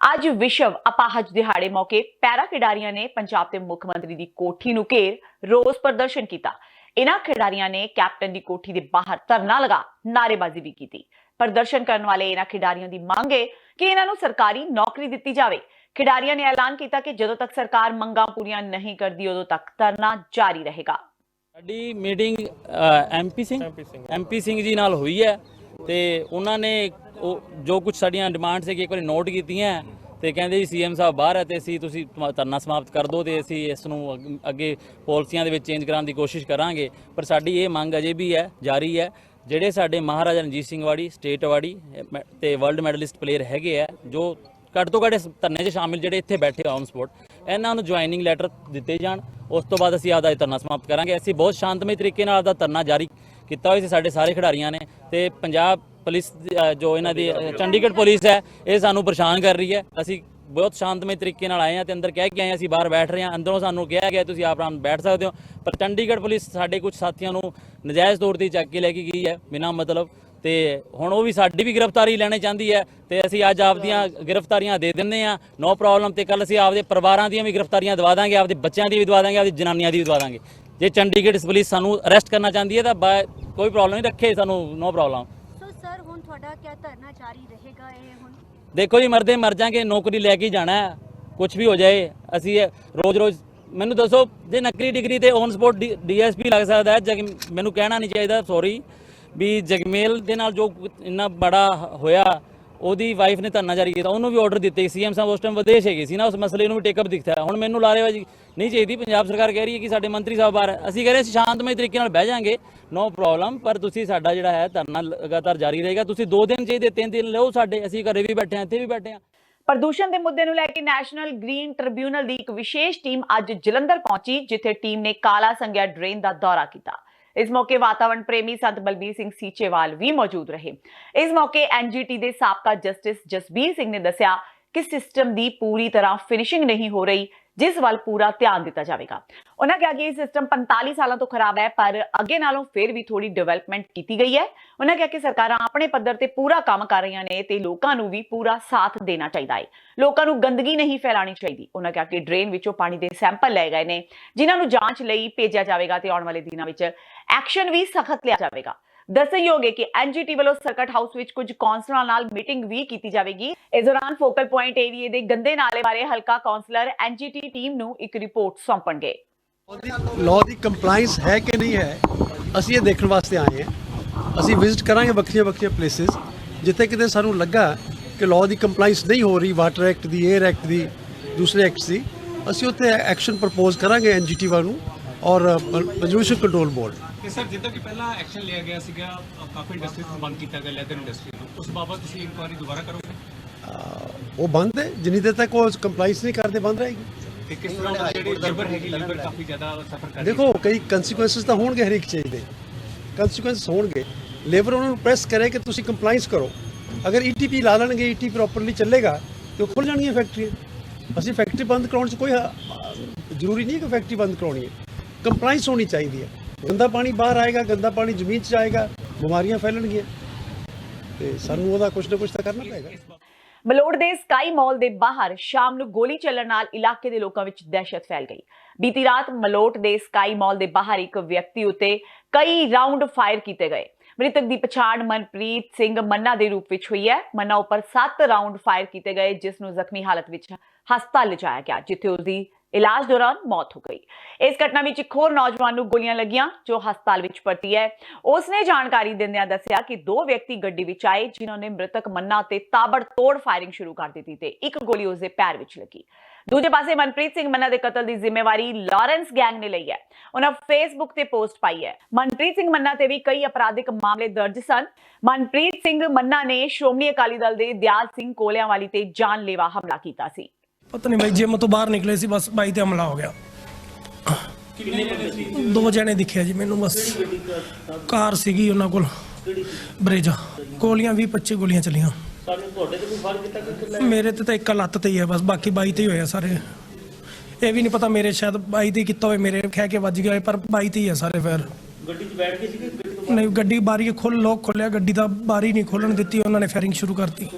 ਅੱਜ ਵਿਸ਼ਵ ਅਪਾਹਜ ਦਿਹਾੜੇ ਮੌਕੇ ਪੈਰਾ ਖਿਡਾਰੀਆਂ ਨੇ ਪੰਜਾਬ ਦੇ ਮੁੱਖ ਮੰਤਰੀ ਦੀ ਕੋਠੀ ਨੂੰ ਘੇਰ ਰੋਸ ਪ੍ਰਦਰਸ਼ਨ ਕੀਤਾ। ਇਹਨਾਂ ਖਿਡਾਰੀਆਂ ਨੇ ਕੈਪਟਨ ਦੀ ਕੋਠੀ ਦੇ ਬਾਹਰ ਧਰਨਾ ਲਗਾ ਨਾਅਰੇਬਾਜ਼ੀ ਵੀ ਕੀਤੀ। ਪ੍ਰਦਰਸ਼ਨ ਕਰਨ ਵਾਲੇ ਇਹਨਾਂ ਖਿਡਾਰੀਆਂ ਦੀ ਮੰਗ ਹੈ ਕਿ ਇਹਨਾਂ ਨੂੰ ਸਰਕਾਰੀ ਨੌਕਰੀ ਦਿੱਤੀ ਜਾਵੇ। ਖਿਡਾਰੀਆਂ ਨੇ ਐਲਾਨ ਕੀਤਾ ਕਿ ਜਦੋਂ ਤੱਕ ਸਰਕਾਰ ਮੰਗਾਂ ਪੂਰੀਆਂ ਨਹੀਂ ਕਰਦੀ ਉਦੋਂ ਤੱਕ ਧਰਨਾ ਜਾਰੀ ਰਹੇਗਾ। ਸਾਡੀ ਮੀਟਿੰਗ ਐਮਪੀ ਸਿੰਘ ਜੀ ਨਾਲ ਹੋਈ ਹੈ ਤੇ ਉਹਨਾਂ ਨੇ ਉਹ ਜੋ ਕੁਝ ਸਾਡੀਆਂ ਡਿਮਾਂਡ ਸੀ ਕਿ ਇੱਕ ਵਾਰੀ ਨੋਟ ਕੀਤੀਆਂ ਤੇ ਕਹਿੰਦੇ ਜੀ ਸੀਐਮ ਸਾਹਿਬ ਬਾਹਰ ਹੈ ਤੇ ਅਸੀਂ ਤੁਸੀਂ ਧਰਨਾ ਸਮਾਪਤ ਕਰ ਦਿਓ ਤੇ ਅਸੀਂ ਇਸ ਨੂੰ ਅੱਗੇ ਪਾਲਿਸੀਆਂ ਦੇ ਵਿੱਚ ਚੇਂਜ ਕਰਾਉਣ ਦੀ ਕੋਸ਼ਿਸ਼ ਕਰਾਂਗੇ। ਪਰ ਸਾਡੀ ਇਹ ਮੰਗ ਅਜੇ ਵੀ ਹੈ, ਜਾਰੀ ਹੈ। ਜਿਹੜੇ ਸਾਡੇ ਮਹਾਰਾਜਾ ਰਣਜੀਤ ਸਿੰਘ ਵਾੜੀ, ਸਟੇਟ ਅਵਾਰਡੀ ਤੇ ਵਰਲਡ ਮੈਡਲਿਸਟ ਪਲੇਅਰ ਹੈਗੇ ਆ, ਜੋ ਘੱਟ ਤੋਂ ਘੱਟ ਧਰਨੇ 'ਚ ਸ਼ਾਮਿਲ ਜਿਹੜੇ ਇੱਥੇ ਬੈਠੇ ਔਨ ਸਪੋਟ, ਇਹਨਾਂ ਨੂੰ ਜੁਆਇਨਿੰਗ ਲੈਟਰ ਦਿੱਤੇ ਜਾਣ। ਉਸ ਤੋਂ ਬਾਅਦ ਅਸੀਂ ਆਪਦਾ ਧਰਨਾ ਸਮਾਪਤ ਕਰਾਂਗੇ। ਅਸੀਂ ਬਹੁਤ ਸ਼ਾਂਤਮਈ ਤਰੀਕੇ ਨਾਲ ਆਪਦਾ ਧਰਨਾ ਜਾਰੀ ਕੀਤਾ ਹੋਇਆ ਸੀ ਸਾਡੇ ਸਾਰੇ ਖਿਡਾਰੀਆਂ ਨੇ। ਤੇ ਪੰਜਾਬ ਪੁਲਿਸ ਜੋ ਇਹਨਾਂ ਦੀ ਚੰਡੀਗੜ੍ਹ ਪੁਲਿਸ ਹੈ, ਇਹ ਸਾਨੂੰ ਪਰੇਸ਼ਾਨ ਕਰ ਰਹੀ ਹੈ। ਅਸੀਂ ਬਹੁਤ ਸ਼ਾਂਤਮਈ ਤਰੀਕੇ ਨਾਲ ਆਏ ਹਾਂ ਤੇ ਅੰਦਰ ਕਹਿ ਕੇ ਆਏ ਹਾਂ ਅਸੀਂ ਬਾਹਰ ਬੈਠ ਰਹੇ ਹਾਂ। ਅੰਦਰੋਂ ਸਾਨੂੰ ਕਿਹਾ ਗਿਆ ਤੁਸੀਂ ਆਪ ਆਰਾਮ ਬੈਠ ਸਕਦੇ ਹੋ, ਪਰ ਚੰਡੀਗੜ੍ਹ ਪੁਲਿਸ ਸਾਡੇ ਕੁਝ ਸਾਥੀਆਂ ਨੂੰ ਨਜਾਇਜ਼ ਤੌਰ ਤੇ ਚੱਕ ਕੇ ਲੈ ਕੇ ਗਈ ਹੈ ਬਿਨਾਂ ਮਤਲਬ। ਤੇ ਹੁਣ ਉਹ ਵੀ ਸਾਡੀ ਵੀ ਗ੍ਰਿਫਤਾਰੀ ਲੈਣੀ ਚਾਹੁੰਦੀ ਹੈ ਤੇ ਅਸੀਂ ਅੱਜ ਆਪਦੀਆਂ ਗ੍ਰਿਫਤਾਰੀਆਂ ਦੇ ਦਿੰਦੇ ਹਾਂ, ਨੋ ਪ੍ਰੋਬਲਮ। ਤੇ ਕੱਲ ਅਸੀਂ ਆਪਦੇ ਪਰਿਵਾਰਾਂ ਦੀਆਂ ਵੀ ਗ੍ਰਿਫਤਾਰੀਆਂ ਦਵਾ ਦਾਂਗੇ, ਆਪਦੇ ਬੱਚਿਆਂ ਦੀ ਵੀ ਦਵਾ ਦਾਂਗੇ, ਆਪਦੀ ਜਨਾਨੀਆਂ ਦੀ ਵੀ ਦਵਾ ਦਾਂਗੇ। ਜੇ ਚੰਡੀਗੜ੍ਹ ਪੁਲਿਸ ਸਾਨੂੰ ਅਰੈਸਟ ਕਰਨਾ ਚਾਹੁੰਦੀ ਹੈ ਤਾਂ ਕੋਈ ਪ੍ਰੋਬਲਮ ਨਹੀਂ, ਰੱਖੇ ਸਾਨੂੰ, ਨੋ ਪ੍ਰੋਬਲਮ। ਸੋ ਸਰ ਹੁਣ ਤੁਹਾਡਾ ਕੀ ਧਰਨਾ ਜਾਰੀ ਰਹੇਗਾ? ਇਹ ਹੁਣ ਦੇਖੋ ਜੀ, ਮਰਦੇ ਮਰ ਜਾਾਂਗੇ, ਨੌਕਰੀ ਲੈ ਕੇ ਜਾਣਾ ਹੈ, ਕੁਝ ਵੀ ਹੋ ਜਾਏ। ਅਸੀਂ ਰੋਜ਼ ਮੈਨੂੰ ਦੱਸੋ, ਜੇ ਨਕਲੀ ਡਿਗਰੀ ਤੇ ਔਨ ਸਪੋਟ ਡੀਐਸਪੀ ਲੱਗ ਸਕਦਾ ਹੈ, ਮੈਨੂੰ ਕਹਿਣਾ ਨਹੀਂ ਚਾਹੀਦਾ, ਸੌਰੀ, ਵੀ ਜਗਮੇਲ ਦੇ ਨਾਲ ਜੋ ਇੰਨਾ ਬੜਾ ਹੋਇਆ ਉਹਦੀ ਵਾਈਫ ਨੇ ਧਰਨਾ ਜਾਰੀ ਕੀਤਾ, ਉਹਨੂੰ ਵੀ ਆਰਡਰ ਦਿੱਤੇ। ਸੀਐਮ ਸਾਹਿਬ ਉਸ ਟਾਈਮ ਵਿਦੇਸ਼ ਹੈਗੇ ਸੀ ਨਾ, ਉਸ ਮਸਲੇ ਨੂੰ ਵੀ ਟੇਕਅਪ ਦਿਖਦਾ। ਹੁਣ ਮੈਨੂੰ ਲਾਰੇਬਾਜ਼ੀ ਨਹੀਂ ਚਾਹੀਦੀ। ਪੰਜਾਬ ਸਰਕਾਰ ਕਹਿ ਰਹੀ ਹੈ ਕਿ ਸਾਡੇ ਮੰਤਰੀ ਸਾਹਿਬ ਬਾਹਰ, ਅਸੀਂ ਕਹਿ ਰਹੇ ਸੀ ਸ਼ਾਂਤਮਈ ਤਰੀਕੇ ਨਾਲ ਬਹਿ ਜਾਾਂਗੇ, ਨੋ ਪ੍ਰੋਬਲਮ, ਪਰ ਤੁਸੀਂ ਸਾਡਾ ਜਿਹੜਾ ਹੈ ਧਰਨਾ ਲਗਾਤਾਰ ਜਾਰੀ ਰਹੇਗਾ। ਤੁਸੀਂ 2 ਦਿਨ ਚਾਹੀਦੇ, 3 ਦਿਨ ਲਓ ਸਾਡੇ, ਅਸੀਂ ਘਰੇ ਵੀ ਬੈਠੇ ਹਾਂ, ਇੱਥੇ ਵੀ ਬੈਠੇ ਹਾਂ। ਪ੍ਰਦੂਸ਼ਣ ਦੇ ਮੁੱਦੇ ਨੂੰ ਲੈ ਕੇ ਨੈਸ਼ਨਲ ਗ੍ਰੀਨ ਟ੍ਰਿਬਿਊਨਲ ਦੀ ਇੱਕ ਵਿਸ਼ੇਸ਼ ਟੀਮ ਅੱਜ ਜਲੰਧਰ ਪਹੁੰਚੀ, ਜਿੱਥੇ ਟੀਮ ਨੇ ਕਾਲਾ ਸੰਗਿਆ ਡਰੇਨ ਦਾ ਦੌਰਾ ਕੀਤਾ। ਇਸ ਮੌਕੇ ਵਾਤਾਵਰਣ ਪ੍ਰੇਮੀ ਸੰਤ ਬਲਬੀਰ ਸਿੰਘ ਸੀਚੇਵਾਲ ਵੀ ਮੌਜੂਦ ਰਹੇ। ਇਸ ਮੌਕੇ ਐਨਜੀਟੀ ਦੇ ਸਾਬਕਾ ਜਸਟਿਸ ਜਸਬੀਰ ਸਿੰਘ ਨੇ ਦੱਸਿਆ ਕਿ ਸਿਸਟਮ ਦੀ ਪੂਰੀ ਤਰ੍ਹਾਂ ਫਿਨਿਸ਼ਿੰਗ ਨਹੀਂ ਹੋ ਰਹੀ, ਜਿਸ ਵੱਲ ਪੂਰਾ ਧਿਆਨ ਦਿੱਤਾ ਜਾਵੇਗਾ। ਉਹਨਾਂ ਕਿਹਾ ਕਿ ਇਹ ਸਿਸਟਮ 45 ਸਾਲਾਂ ਤੋਂ ਖਰਾਬ ਹੈ, ਪਰ ਅੱਗੇ ਨਾਲੋਂ ਫਿਰ ਵੀ ਥੋੜੀ ਡਿਵੈਲਪਮੈਂਟ ਕੀਤੀ ਗਈ ਹੈ। ਉਹਨਾਂ ਕਿਹਾ ਕਿ ਸਰਕਾਰਾਂ ਆਪਣੇ ਪੱਧਰ ਤੇ ਪੂਰਾ ਕੰਮ ਕਰ ਰਹੀਆਂ ਨੇ ਤੇ ਲੋਕਾਂ ਨੂੰ ਵੀ ਪੂਰਾ ਸਾਥ ਦੇਣਾ ਚਾਹੀਦਾ ਹੈ। ਲੋਕਾਂ ਨੂੰ ਗੰਦਗੀ ਨਹੀਂ ਫੈਲਾਣੀ ਚਾਹੀਦੀ। ਉਹਨਾਂ ਕਿਹਾ ਕਿ ਡਰੇਨ ਵਿੱਚੋਂ ਪਾਣੀ ਦੇ ਸੈਂਪਲ ਲਏ ਗਏ ਨੇ, ਜਿਨ੍ਹਾਂ ਨੂੰ ਜਾਂਚ ਲਈ ਭੇਜਿਆ ਜਾਵੇਗਾ ਤੇ ਆਉਣ ਵਾਲੇ ਦਿਨਾਂ ਵਿੱਚ ਐਕਸ਼ਨ ਵੀ ਸਖਤ ਲਿਆ ਜਾਵੇਗਾ। ਦੱਸਣਯੋਗ ਹੈ ਕਿ ਐਨਜੀਟੀ ਵੱਲੋਂ ਸਰਕਟ ਹਾਊਸ ਵਿੱਚ ਕੁਝ ਕੌਂਸਲਰਾਂ ਨਾਲ ਮੀਟਿੰਗ ਵੀ ਕੀਤੀ ਜਾਵੇਗੀ। ਇਸ ਦੌਰਾਨ ਫੋਕਲ ਪੁਆਇੰਟ ਏਰੀਏ ਦੇ ਗੰਦੇ ਨਾਲੇ ਬਾਰੇ ਹਲਕਾ ਕੌਂਸਲਰ ਐਨਜੀਟੀ ਟੀਮ ਨੂੰ ਇੱਕ ਰਿਪੋਰਟ ਸੌਂਪਣਗੇ। ਲਾਅ ਦੀ ਕੰਪਲਾਈਂਸ ਹੈ ਕਿ ਨਹੀਂ ਹੈ, ਅਸੀਂ ਇਹ ਦੇਖਣ ਵਾਸਤੇ ਆਏ ਹਾਂ। ਅਸੀਂ ਵਿਜ਼ਿਟ ਕਰਾਂਗੇ ਵੱਖਰੀਆਂ ਪਲੇਸਿਸ ਜਿੱਥੇ ਕਿਤੇ ਸਾਨੂੰ ਲੱਗਾ ਕਿ ਲਾਅ ਦੀ ਕੰਪਲਾਈਂਸ ਨਹੀਂ ਹੋ ਰਹੀ, ਵਾਟਰ ਐਕਟ ਦੀ, 에ਅਰ ਐਕਟ ਦੀ, ਦੂਸਰੇ ਐਕਟਸ ਦੀ, ਅਸੀਂ ਉੱਥੇ ਐਕਸ਼ਨ ਪ੍ਰਪੋਜ਼ ਕਰਾਂਗੇ ਐਨਜੀਟੀ ਵੱਲੋਂ ਔਰ ਪੋਲਿਊਸ਼ਨ ਕੰਟਰੋਲ ਬੋਰਡ। ਸਰ, ਜਿੱਦਾਂ ਕਿ ਪਹਿਲਾਂ ਐਕਸ਼ਨ ਲਿਆ ਗਿਆ ਸੀਗਾ, ਕਾਫੀ ਇੰਡਸਟਰੀ ਨੂੰ ਬੰਦ ਕੀਤਾ ਗਿਆ, ਲੈਦਰ ਇੰਡਸਟਰੀ ਨੂੰ, ਉਸ ਬਾਬਤ ਤੁਸੀਂ ਇਨਕੁਆਇਰੀ ਦੁਬਾਰਾ ਕਰੋਗੇ? ਉਹ ਬੰਦ ਹੈ, ਜਿੰਨੀ ਦੇਰ ਤੱਕ ਉਹ ਕੰਪਲਾਈਂਸ ਨਹੀਂ ਕਰਦੇ ਬੰਦ ਰਹੇਗੀ। ਤੇ ਕਿਸ ਤਰ੍ਹਾਂ ਜਿਹੜੀ ਲੇਬਰ ਹੈਗੀ, ਲੇਬਰ ਕਾਫੀ ਜ਼ਿਆਦਾ ਸਫਰ ਕਰ ਰਹੀ ਹੈ। ਦੇਖੋ, ਕਈ ਕੰਸੀਕੁਐਂਸਿਸ ਤਾਂ ਹੋਣਗੇ, ਹਰ ਇੱਕ ਚੀਜ਼ ਦੇ ਕੰਸੀਕੁਐਂਸ ਹੋਣਗੇ। ਲੇਬਰ ਉਹਨਾਂ ਨੂੰ ਪ੍ਰੈਸ ਕਰੇ ਕਿ ਤੁਸੀਂ ਕੰਪਲਾਈਂਸ ਕਰੋ। ਅਗਰ ਈਟੀਪੀ ਲਾ ਲੈਣਗੇ, ਈਟੀ ਪ੍ਰੋਪਰਲੀ ਚੱਲੇਗਾ ਤੇ ਉਹ ਖੁੱਲ ਜਾਣਗੀਆਂ ਫੈਕਟਰੀਆਂ। ਅਸੀਂ ਫੈਕਟਰੀ ਬੰਦ ਕਰਾਉਣ 'ਚ ਕੋਈ ਜ਼ਰੂਰੀ ਨਹੀਂ ਕਿ ਫੈਕਟਰੀ ਬੰਦ ਕਰਾਉਣੀ ਹੈ, ਕੰਪਲਾਈਂਸ ਹੋਣੀ ਚਾਹੀਦੀ ਹੈ। ਗੰਦਾ ਪਾਣੀ ਬਾਹਰ ਆਏਗਾ, ਗੰਦਾ ਪਾਣੀ ਜ਼ਮੀਨ 'ਚ ਜਾਏਗਾ, ਬਿਮਾਰੀਆਂ ਫੈਲਣਗੀਆਂ ਤੇ ਸਾਨੂੰ ਉਹਦਾ ਕੁਝ ਨਾ ਕੁਝ ਤਾਂ ਕਰਨਾ ਪਏਗਾ। ਮਲੋਟ ਦੇ ਸਕਾਈ ਮਾਲ ਦੇ ਬਾਹਰ ਸ਼ਾਮ ਨੂੰ ਗੋਲੀ ਚੱਲਣ ਨਾਲ ਇਲਾਕੇ ਦੇ ਲੋਕਾਂ ਵਿੱਚ ਦਹਿਸ਼ਤ ਫੈਲ ਗਈ। ਬੀਤੀ ਰਾਤ ਮਲੋਟ ਦੇ ਸਕਾਈ ਮਾਲ ਦੇ ਬਾਹਰ ਇੱਕ ਵਿਅਕਤੀ ਉੱਤੇ ਕਈ ਰਾਉਂਡ ਫਾਇਰ ਕੀਤੇ ਗਏ। ਮ੍ਰਿਤਕ ਦੀ ਪਛਾਣ ਮਨਪ੍ਰੀਤ ਸਿੰਘ ਮੰਨਾ ਦੇ ਰੂਪ ਵਿੱਚ ਹੋਈ ਹੈ। ਮੰਨਾ ਉੱਪਰ 7 ਰਾਉਂਡ ਫਾਇਰ ਕੀਤੇ ਗਏ, ਜਿਸ ਨੂੰ ਜ਼ਖਮੀ ਹਾਲਤ ਵਿੱਚ ਹਸਪਤਾਲ ਲਿਜਾਇਆ ਗਿਆ, ਜਿੱਥੇ ਉਸਦੀ ਇਲਾਜ ਦੌਰਾਨ ਮੌਤ ਹੋ ਗਈ। ਇਸ ਘਟਨਾ ਵਿੱਚ ਇੱਕ ਹੋਰ ਨੌਜਵਾਨ ਨੂੰ ਗੋਲੀਆਂ ਲੱਗੀਆਂ, ਜੋ ਹਸਪਤਾਲ ਵਿੱਚ ਭਰਤੀ ਹੈ। ਉਸਨੇ ਜਾਣਕਾਰੀ ਦਿੰਦਿਆਂ ਦੱਸਿਆ ਕਿ 2 ਵਿਅਕਤੀ ਗੱਡੀ ਵਿੱਚ ਆਏ, ਜਿਨ੍ਹਾਂ ਨੇ ਮ੍ਰਿਤਕ ਮੰਨਾ ਤੇ ਤਾਬੜਤੋੜ ਫਾਇਰਿੰਗ ਸ਼ੁਰੂ ਕਰ ਦਿੱਤੀ ਤੇ ਇੱਕ ਗੋਲੀ ਉਸਦੇ ਪੈਰ ਵਿੱਚ ਲੱਗੀ। ਦੂਜੇ ਪਾਸੇ ਮਨਪ੍ਰੀਤ ਸਿੰਘ ਮੰਨਾ ਦੇ ਕਤਲ ਦੀ ਜ਼ਿੰਮੇਵਾਰੀ ਲਾਰੈਂਸ ਗੈਂਗ ਨੇ ਲਈ ਹੈ। ਉਹਨਾਂ ਫੇਸਬੁੱਕ ਤੇ ਪੋਸਟ ਪਾਈ ਹੈ। ਮਨਪ੍ਰੀਤ ਸਿੰਘ ਮੰਨਾ ਤੇ ਵੀ ਕਈ ਅਪਰਾਧਿਕ ਮਾਮਲੇ ਦਰਜ ਸਨ। ਮਨਪ੍ਰੀਤ ਸਿੰਘ ਮੰਨਾ ਨੇ ਸ਼੍ਰੋਮਣੀ ਅਕਾਲੀ ਦਲ ਦੇ ਦਿਆਲ ਸਿੰਘ ਕੋਲਿਆਂਵਾਲੀ ਤੇ ਜਾਨਲੇਵਾ ਹਮਲਾ ਕੀਤਾ ਸੀ। ਪਤਾ ਨਹੀਂ ਬਾਈ, ਜਿਮ ਤੋਂ ਬਾਹਰ ਨਿਕਲੇ ਸੀ, ਬਸ ਬਾਈ ਤੇ ਹਮਲਾ ਹੋ ਗਿਆ। ਕਿੰਨੇ ਜਣੇ ਸੀ? 2 ਜਣੇ ਦਿਖਿਆ ਜੀ ਮੈਨੂੰ, ਬਸ ਕਾਰ ਸੀਗੀ ਉਹਨਾਂ ਕੋਲ, ਬਰੇਜਾ। ਗੋਲੀਆਂ 20-25 ਗੋਲੀਆਂ ਚੱਲੀਆਂ। ਤੁਹਾਡੇ ਤੇ ਕੋਈ ਫਾਇਰ ਕੀਤਾ ਕਿ? ਮੇਰੇ ਤੇ ਤਾਂ ਇੱਕ ਲੱਤ ਤੇ ਹੀ ਹੈ, ਬਸ ਬਾਕੀ ਬਾਈ ਤੇ ਹੀ ਹੋਇਆ ਸਾਰੇ। ਇਹ ਵੀ ਨਹੀਂ ਪਤਾ, ਮੇਰੇ ਸ਼ਾਇਦ ਬਾਈ ਤੇ ਕੀਤਾ ਹੋਵੇ, ਮੇਰੇ ਖਹਿ ਕੇ ਵੱਜ ਗਿਆ, ਪਰ ਬਾਈ ਤੇ ਹੀ ਹੈ ਸਾਰੇ ਫਾਇਰ। ਗੱਡੀ 'ਚ ਬੈਠ ਕੇ ਸੀ? ਨਹੀਂ, ਗੱਡੀ ਬਾਰੀ ਲੋਕ ਖੋਲਿਆ, ਗੱਡੀ ਦਾ ਬਾਰੀ ਨਹੀਂ ਖੋਲਣ ਦਿੱਤੀ, ਉਹਨਾਂ ਨੇ ਫਾਇਰਿੰਗ ਸ਼ੁਰੂ ਕਰਤੀ।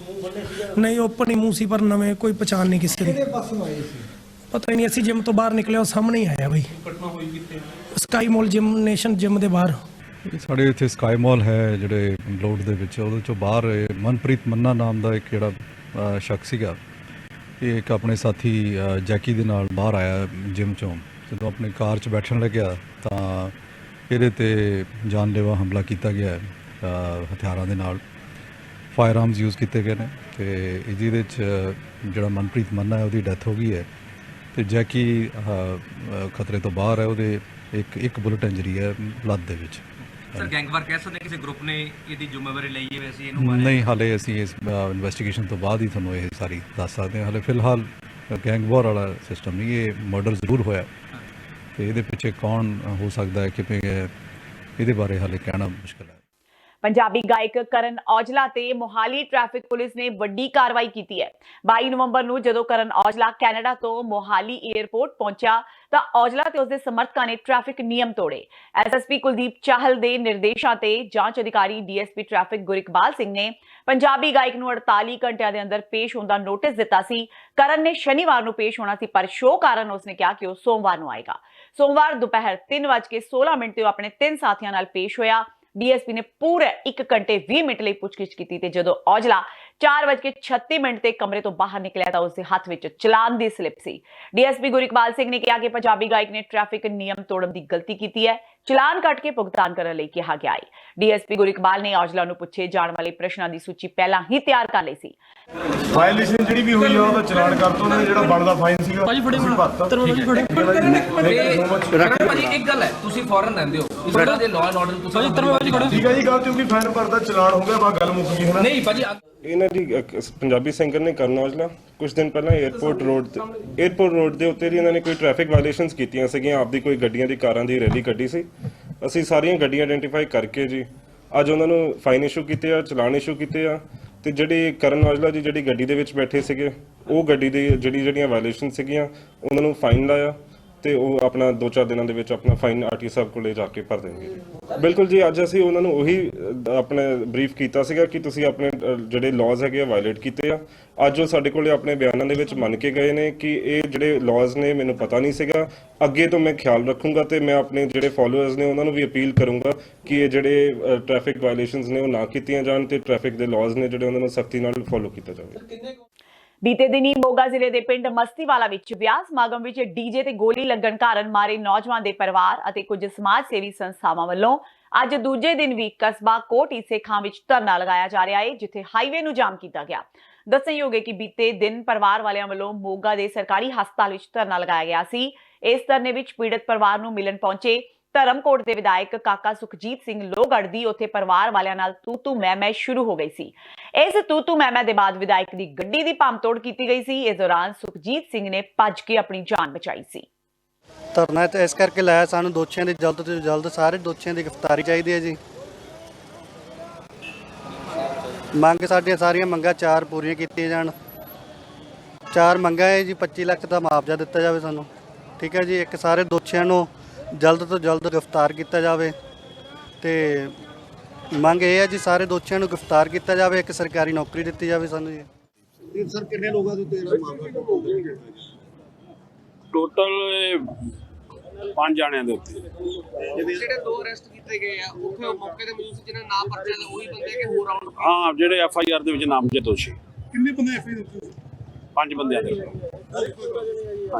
ਨਹੀਂ, ਓਪਨ ਹੀ ਮੂੰਹ ਸੀ, ਪਰ ਨਵੇਂ ਕੋਈ ਪਛਾਣ ਨਹੀਂ ਕਿਸੇ ਦੀ। ਪਤਾ ਹੀ ਨਹੀਂ, ਅਸੀਂ ਜਿਮ ਤੋਂ ਬਾਹਰ ਨਿਕਲੇ, ਉਹ ਸਾਹਮਣੇ ਹੀ ਆਇਆ ਬਈ। ਘਟਨਾ ਹੋਈ ਕਿੱਥੇ? ਸਕਾਈ ਮਾਲ ਜਿਮ ਨੇਸ਼ਨ ਜਿਮ ਦੇ ਬਾਹਰ। ਸਾਡੇ ਇੱਥੇ ਸਕਾਈ ਮਾਲ ਹੈ ਜਿਹੜੇ ਮਲੋਟ ਦੇ ਵਿੱਚ, ਉਹਦੇ ਚੋਂ ਬਾਹਰ ਮਨਪ੍ਰੀਤ ਮੰਨਾ ਨਾਮ ਦਾ ਇੱਕ ਜਿਹੜਾ ਸ਼ਖਸ ਸੀਗਾ, ਇਹ ਇੱਕ ਆਪਣੇ ਸਾਥੀ ਜੈਕੀ ਦੇ ਨਾਲ ਬਾਹਰ ਆਇਆ ਜਿਮ ਚੋਂ। ਜਦੋਂ ਆਪਣੀ ਕਾਰ 'ਚ ਬੈਠਣ ਲੱਗਿਆ ਤਾਂ ਇਹਦੇ ਤੇ ਜਾਨਲੇਵਾ ਹਮਲਾ ਕੀਤਾ ਗਿਆ ਹਥਿਆਰਾਂ ਦੇ ਨਾਲ। ਫਾਇਰ ਆਰਮਸ ਯੂਜ਼ ਕੀਤੇ ਗਏ ਨੇ ਤੇ ਜਿਹਦੇ 'ਚ ਜਿਹੜਾ ਮਨਪ੍ਰੀਤ ਮੰਨਾ ਹੈ ਉਹਦੀ ਡੈਥ ਹੋ ਗਈ ਹੈ ਤੇ ਜੈਕੀ ਖਤਰੇ ਤੋਂ ਬਾਹਰ ਹੈ, ਉਹਦੇ ਇੱਕ ਬੁਲਟ ਇੰਜਰੀ ਹੈ ਲੱਤ ਦੇ ਵਿੱਚ। ਸਰ, ਗੈਂਗਵਾਰ ਕਹਿ ਸਕਦੇ ਕਿਸੇ ਗਰੁੱਪ ਨੇ ਇਹਦੀ ਜ਼ਿੰਮੇਵਾਰੀ ਲਈ ਹੈ? ਵੈਸੇ ਇਹਨੂੰ ਨਹੀਂ, ਹਾਲੇ ਅਸੀਂ ਇਸ ਇਨਵੈਸਟੀਗੇਸ਼ਨ ਤੋਂ ਬਾਅਦ ਹੀ ਤੁਹਾਨੂੰ ਇਹ ਸਾਰੀ ਦੱਸ ਸਕਦੇ ਹਾਂ। ਹਾਲੇ ਫਿਲਹਾਲ ਗੈਂਗਵਾਰ ਵਾਲਾ ਸਿਸਟਮ ਨਹੀਂ, ਇਹ ਮਰਡਰ ਜ਼ਰੂਰ ਹੋਇਆ ਤੇ ਇਹਦੇ ਪਿੱਛੇ ਕੌਣ ਹੋ ਸਕਦਾ ਹੈ ਕਿ ਇਹਦੇ ਬਾਰੇ ਹਾਲੇ ਕਹਿਣਾ ਮੁਸ਼ਕਿਲ ਹੈ। ਪੰਜਾਬੀ ਗਾਇਕ ਕਰਨ ਔਜਲਾ ਤੇ ਮੋਹਾਲੀ ਟ੍ਰੈਫਿਕ ਪੁਲਿਸ ਨੇ ਵੱਡੀ ਕਾਰਵਾਈ ਕੀਤੀ ਹੈ। 22 ਨਵੰਬਰ ਨੂੰ ਜਦੋਂ ਕਰਨ ਔਜਲਾ ਕੈਨੇਡਾ ਤੋਂ ਮੋਹਾਲੀ 에ਅਰਪੋਰਟ ਪਹੁੰਚਿਆ ਤਾਂ ਔਜਲਾ ਤੇ ਉਸਦੇ ਸਮਰਥਕਾਂ ਨੇ ਟ੍ਰੈਫਿਕ ਨਿਯਮ ਤੋੜੇ। ਐਸਐਸਪੀ ਕੁਲਦੀਪ ਚਾਹਲ ਦੇ ਨਿਰਦੇਸ਼ਾਂ ਤੇ ਜਾਂਚ ਅਧਿਕਾਰੀ ਡੀਐਸਪੀ ਟ੍ਰੈਫਿਕ ਗੁਰਿਕਬਾਲ ਸਿੰਘ ਨੇ ਪੰਜਾਬੀ ਗਾਇਕ ਨੂੰ 48 ਘੰਟਿਆਂ ਦੇ ਅੰਦਰ ਪੇਸ਼ ਹੋਣ ਦਾ ਨੋਟਿਸ ਦਿੱਤਾ ਸੀ। ਕਰਨ ਨੇ ਸ਼ਨੀਵਾਰ ਨੂੰ ਪੇਸ਼ ਹੋਣਾ ਸੀ, ਪਰ ਸ਼ੋਅ ਕਾਰਨ ਉਸਨੇ ਕਿਹਾ ਕਿ ਉਹ ਸੋਮਵਾਰ ਨੂੰ ਆਏਗਾ। ਸੋਮਵਾਰ ਦੁਪਹਿਰ 3:16 ਤੇ ਉਹ ਆਪਣੇ 3 ਸਾਥੀਆਂ ਨਾਲ ਪੇਸ਼ ਹੋਇਆ। ਡੀਐਸਪੀ ਨੇ ਪੂਰੇ 1 ਘੰਟੇ 20 ਮਿੰਟ ਲਈ ਪੁੱਛਗਿੱਛ ਕੀਤੀ ਤੇ ਜਦੋਂ ਔਜਲਾ 4:36 ਤੇ ਕਮਰੇ ਤੋਂ ਬਾਹਰ ਨਿਕਲਿਆ ਤਾਂ ਉਸਦੇ ਹੱਥ ਵਿੱਚ ਚਲਾਨ ਦੀ ਸਲਿੱਪ ਸੀ। ਡੀਐਸਪੀ ਗੁਰਿਕਬਾਲ ਸਿੰਘ ਨੇ ਕਿਹਾ ਕਿ ਪੰਜਾਬੀ ਗਾਇਕ ਨੇ ਟ੍ਰੈਫਿਕ ਨਿਯਮ ਤੋੜਨ ਦੀ ਗਲਤੀ ਕੀਤੀ ਹੈ ਚਲਾਨ ਕੱਟ ਕੇ ਭੁਗਤਾਨ ਕਰਨ ਲਈ ਕਿਹਾ ਗਿਆ ਹੈ। ਡੀਐਸਪੀ ਗੁਰੂ ਇਕਬਾਲ ਨੇ ਔਜਲਾ ਨੂੰ ਪੁੱਛੇ ਜਾਣ ਵਾਲੇ ਪ੍ਰਸ਼ਨਾਂ ਦੀ ਸੂਚੀ ਪਹਿਲਾਂ ਹੀ ਤਿਆਰ ਕਰ ਲਈ ਸੀ। ਵਾਇਲੇਸ਼ਨ ਜਿਹੜੀ ਵੀ ਹੋਈ ਆ ਉਹਦਾ ਚਲਾਨ ਕਰ ਦੋ, ਜਿਹੜਾ ਬਣਦਾ ਫਾਈਨ ਸੀਗਾ ਭਾਜੀ ਫੜੇ ਭਾਜੀ ਇੱਕ ਗੱਲ ਹੈ, ਤੁਸੀਂ ਫੋਰਨ ਰਹਿੰਦੇ ਹੋ, ਇਸ ਤਰ੍ਹਾਂ ਦੇ ਲਾਅ ਐਂਡ ਆਰਡਰ ਤੁਸੀਂ ਠੀਕ ਹੈ ਜੀ, ਗੱਲ ਕਿਉਂਕਿ ਫਾਈਨ ਭਰਦਾ ਚਲਾਨ ਹੋ ਗਿਆ, ਬਾ ਗੱਲ ਮੁੱਕ ਗਈ ਹੈ ਨਾ। ਨਹੀਂ ਭਾਜੀ ਇਹਨਾਂ ਦੀ ਪੰਜਾਬੀ ਸਿੰਗਰ ਨੇ ਕਰਨ ਔਜਲਾ ਕੁਝ ਦਿਨ ਪਹਿਲਾਂ 에ਅਰਪੋਰਟ ਰੋਡ ਦੇ ਉੱਤੇ ਜੀ ਇਹਨਾਂ ਨੇ ਕੋਈ ਟ੍ਰੈਫਿਕ ਵਾਇਲੇਸ਼ਨਸ ਕੀਤੀਆਂ ਸੀਗੀਆਂ, ਆਪਦੀ ਕੋਈ ਗੱਡੀਆਂ ਦੀ ਕਾਰਾਂ ਦੀ ਰੈਲੀ ਕੱਢੀ ਸੀ। ਅਸੀਂ ਸਾਰੀਆਂ ਗੱਡੀਆਂ ਆਇਡੈਂਟੀਫਾਈ ਕਰਕੇ ਜੀ ਅੱਜ ਉਹਨਾਂ ਨੂੰ ਫਾਈਨ ਇਸ਼ੂ ਕੀਤੇ ਆ, ਚਲਾਨ ਇਸ਼ੂ ਕੀਤੇ ਆ। ਤੇ ਜਿਹੜੇ ਕਰਨ ਔਜਲਾ ਜੀ ਜਿਹੜੀ ਗੱਡੀ ਦੇ ਵਿੱਚ ਬੈਠੇ ਸੀਗੇ, ਉਹ ਗੱਡੀ ਦੀ ਜਿਹੜੀਆਂ ਵਾਇਲੇਸ਼ਨ ਸੀਗੀਆਂ ਉਹਨਾਂ ਨੂੰ ਫਾਈਨ ਲਾਇਆ ਤੇ ਉਹ ਆਪਣਾ 2-4 ਦਿਨਾਂ ਦੇ ਵਿੱਚ ਆਪਣਾ ਫਾਈਨ ਆਰਟੀ ਸਾਹਿਬ ਕੋਲੇ ਜਾ ਕੇ ਭਰ ਦੇਣਗੇ ਜੀ। ਬਿਲਕੁਲ ਜੀ, ਅੱਜ ਅਸੀਂ ਉਹਨਾਂ ਨੂੰ ਉਹੀ ਆਪਣੇ ਬਰੀਫ ਕੀਤਾ ਸੀਗਾ ਕਿ ਤੁਸੀਂ ਆਪਣੇ ਜਿਹੜੇ ਲਾਜ਼ ਹੈਗੇ ਆ ਵਾਇਲੇਟ ਕੀਤੇ ਆ। ਅੱਜ ਉਹ ਸਾਡੇ ਕੋਲੇ ਆਪਣੇ ਬਿਆਨਾਂ ਦੇ ਵਿੱਚ ਮੰਨ ਕੇ ਗਏ ਨੇ ਕਿ ਇਹ ਜਿਹੜੇ ਲਾਜ਼ ਨੇ ਮੈਨੂੰ ਪਤਾ ਨਹੀਂ ਸੀਗਾ, ਅੱਗੇ ਤੋਂ ਮੈਂ ਖਿਆਲ ਰੱਖੂੰਗਾ ਤੇ ਮੈਂ ਆਪਣੇ ਜਿਹੜੇ ਫਾਲੋਅਰਸ ਨੇ ਉਹਨਾਂ ਨੂੰ ਵੀ ਅਪੀਲ ਕਰੂੰਗਾ ਕਿ ਇਹ ਜਿਹੜੇ ਟ੍ਰੈਫਿਕ ਵਾਇਲੇਸ਼ਨਸ ਨੇ ਉਹ ਨਾ ਕੀਤੀਆਂ ਜਾਣ ਤੇ ਟ੍ਰੈਫਿਕ ਦੇ ਲਾਜ਼ ਨੇ ਜਿਹੜੇ ਉਹਨਾਂ ਨੂੰ ਸਖਤੀ ਨਾਲ ਫੋਲੋ ਕੀਤਾ ਜਾਵੇ। ਬੀਤੇ ਦਿਨੀ ਮੋਗਾ ਜ਼ਿਲ੍ਹੇ ਦੇ ਪਿੰਡ ਮਸਤੀਵਾਲਾ ਵਿੱਚ ਵਿਆਹ ਸਮਾਗਮ ਵਿੱਚ ਡੀਜੇ ਤੇ ਗੋਲੀ ਲੱਗਣ ਕਾਰਨ ਮਾਰੇ ਨੌਜਵਾਨ ਦੇ ਪਰਿਵਾਰ ਅਤੇ ਕੁਝ ਸਮਾਜ ਸੇਵੀ ਸੰਸਥਾਵਾਂ ਵੱਲੋਂ ਅੱਜ ਦੂਜੇ ਦਿਨ ਵੀ ਕਸਬਾ ਕੋਟ ਈਸੇ ਖਾਂ ਵਿੱਚ ਧਰਨਾ ਲਗਾਇਆ ਜਾ ਰਿਹਾ ਹੈ, ਜਿੱਥੇ ਹਾਈਵੇ ਨੂੰ ਜਾਮ ਕੀਤਾ ਗਿਆ। ਦੱਸਣਯੋਗ ਹੈ ਕਿ ਬੀਤੇ ਦਿਨ ਪਰਿਵਾਰ ਵਾਲਿਆਂ ਵੱਲੋਂ ਮੋਗਾ ਦੇ ਸਰਕਾਰੀ ਹਸਪਤਾਲ ਵਿੱਚ ਧਰਨਾ ਲਗਾਇਆ ਗਿਆ ਸੀ। ਇਸ ਧਰਨੇ ਵਿੱਚ ਪੀੜਤ ਪਰਿਵਾਰ ਨੂੰ ਮਿਲਣ ਪਹੁੰਚੇ ਧਰਮਕੋਟ ਦੇ ਵਿਧਾਇਕ ਕਾਕਾ ਸੁਖਜੀਤ ਸਿੰਘ ਲੋਹਗੜ੍ਹ ਦੀ ਉੱਥੇ ਪਰਿਵਾਰ ਵਾਲਿਆਂ ਨਾਲ ਤੂਤੂ ਮੈਮੈ ਸ਼ੁਰੂ ਹੋ ਗਈ ਸੀ। ਇਸ ਤੂਤੂ ਮੈਮੈ ਦੇ ਬਾਅਦ ਵਿਧਾਇਕ ਦੀ ਗੱਡੀ ਦੀ ਭੰਨਤੋੜ ਕੀਤੀ ਗਈ ਸੀ। ਇਸ ਦੌਰਾਨ ਸੁਖਜੀਤ ਸਿੰਘ ਨੇ ਭੱਜ ਕੇ ਆਪਣੀ ਜਾਨ ਬਚਾਈ ਸੀ। ਧਰਨਾ ਤੇ ਇਸ ਕਰਕੇ ਲਾਇਆ, ਸਾਨੂੰ ਦੋਸ਼ੀਆਂ ਦੀ ਜਲਦ ਤੋਂ ਜਲਦ ਸਾਰੇ ਦੋਸ਼ੀਆਂ ਦੀ ਗ੍ਰਿਫਤਾਰੀ ਚਾਹੀਦੀ ਹੈ ਜੀ। ਮੰਗ ਸਾਡੀਆਂ ਸਾਰੀਆਂ ਮੰਗਾਂ 4 ਪੂਰੀਆਂ ਕੀਤੀਆਂ ਜਾਣ। 4 ਮੰਗਾਂ ਹੈ ਜੀ, 25 ਲੱਖ ਦਾ ਮੁਆਵਜ਼ਾ ਦਿੱਤਾ ਜਾਵੇ ਸਾਨੂੰ, ਠੀਕ ਹੈ ਜੀ। ਇੱਕ ਸਾਰੇ ਦੋਸ਼ੀਆਂ ਨੂੰ ਜਲਦ ਤੋਂ ਜਲਦ ਗ੍ਰਿਫਤਾਰ ਕੀਤਾ ਜਾਵੇ ਤੇ ਮੰਗ ਇਹ ਹੈ ਜੀ ਸਾਰੇ ਦੋਸ਼ੀਆਂ ਨੂੰ ਗ੍ਰਿਫਤਾਰ ਕੀਤਾ ਜਾਵੇ, ਇੱਕ ਸਰਕਾਰੀ ਨੌਕਰੀ ਦਿੱਤੀ ਜਾਵੇ ਸਾਨੂੰ ਜੀ। ਸਰ ਕਿੰਨੇ ਲੋਕਾਂ ਦੇ ਉੱਤੇ ਇਹਦਾ ਮਾਮਲਾ ਟੋਟਲ 5 ਜਾਣਿਆਂ ਦੇ ਉੱਤੇ ਜਿਹੜੇ 2 ਅਰੈਸਟ ਕੀਤੇ ਗਏ ਆ ਉੱਥੇ ਉਹ ਮੌਕੇ ਤੇ ਮੌਜੂਦ ਸੀ ਜਿਹਨਾਂ ਨਾਮ ਪਰਚੇ ਦੇ ਉਹੀ ਬੰਦੇ ਕਿ ਹੋਰ ਆਉਣ? ਹਾਂ, ਜਿਹੜੇ ਐਫਆਈਆਰ ਦੇ ਵਿੱਚ ਨਾਮਜ਼ਦ ਦੋਸ਼ੀ। ਕਿੰਨੇ ਬੰਦੇ ਐਫਆਈਆਰ 5 ਬੰਦਿਆਂ ਦੇ।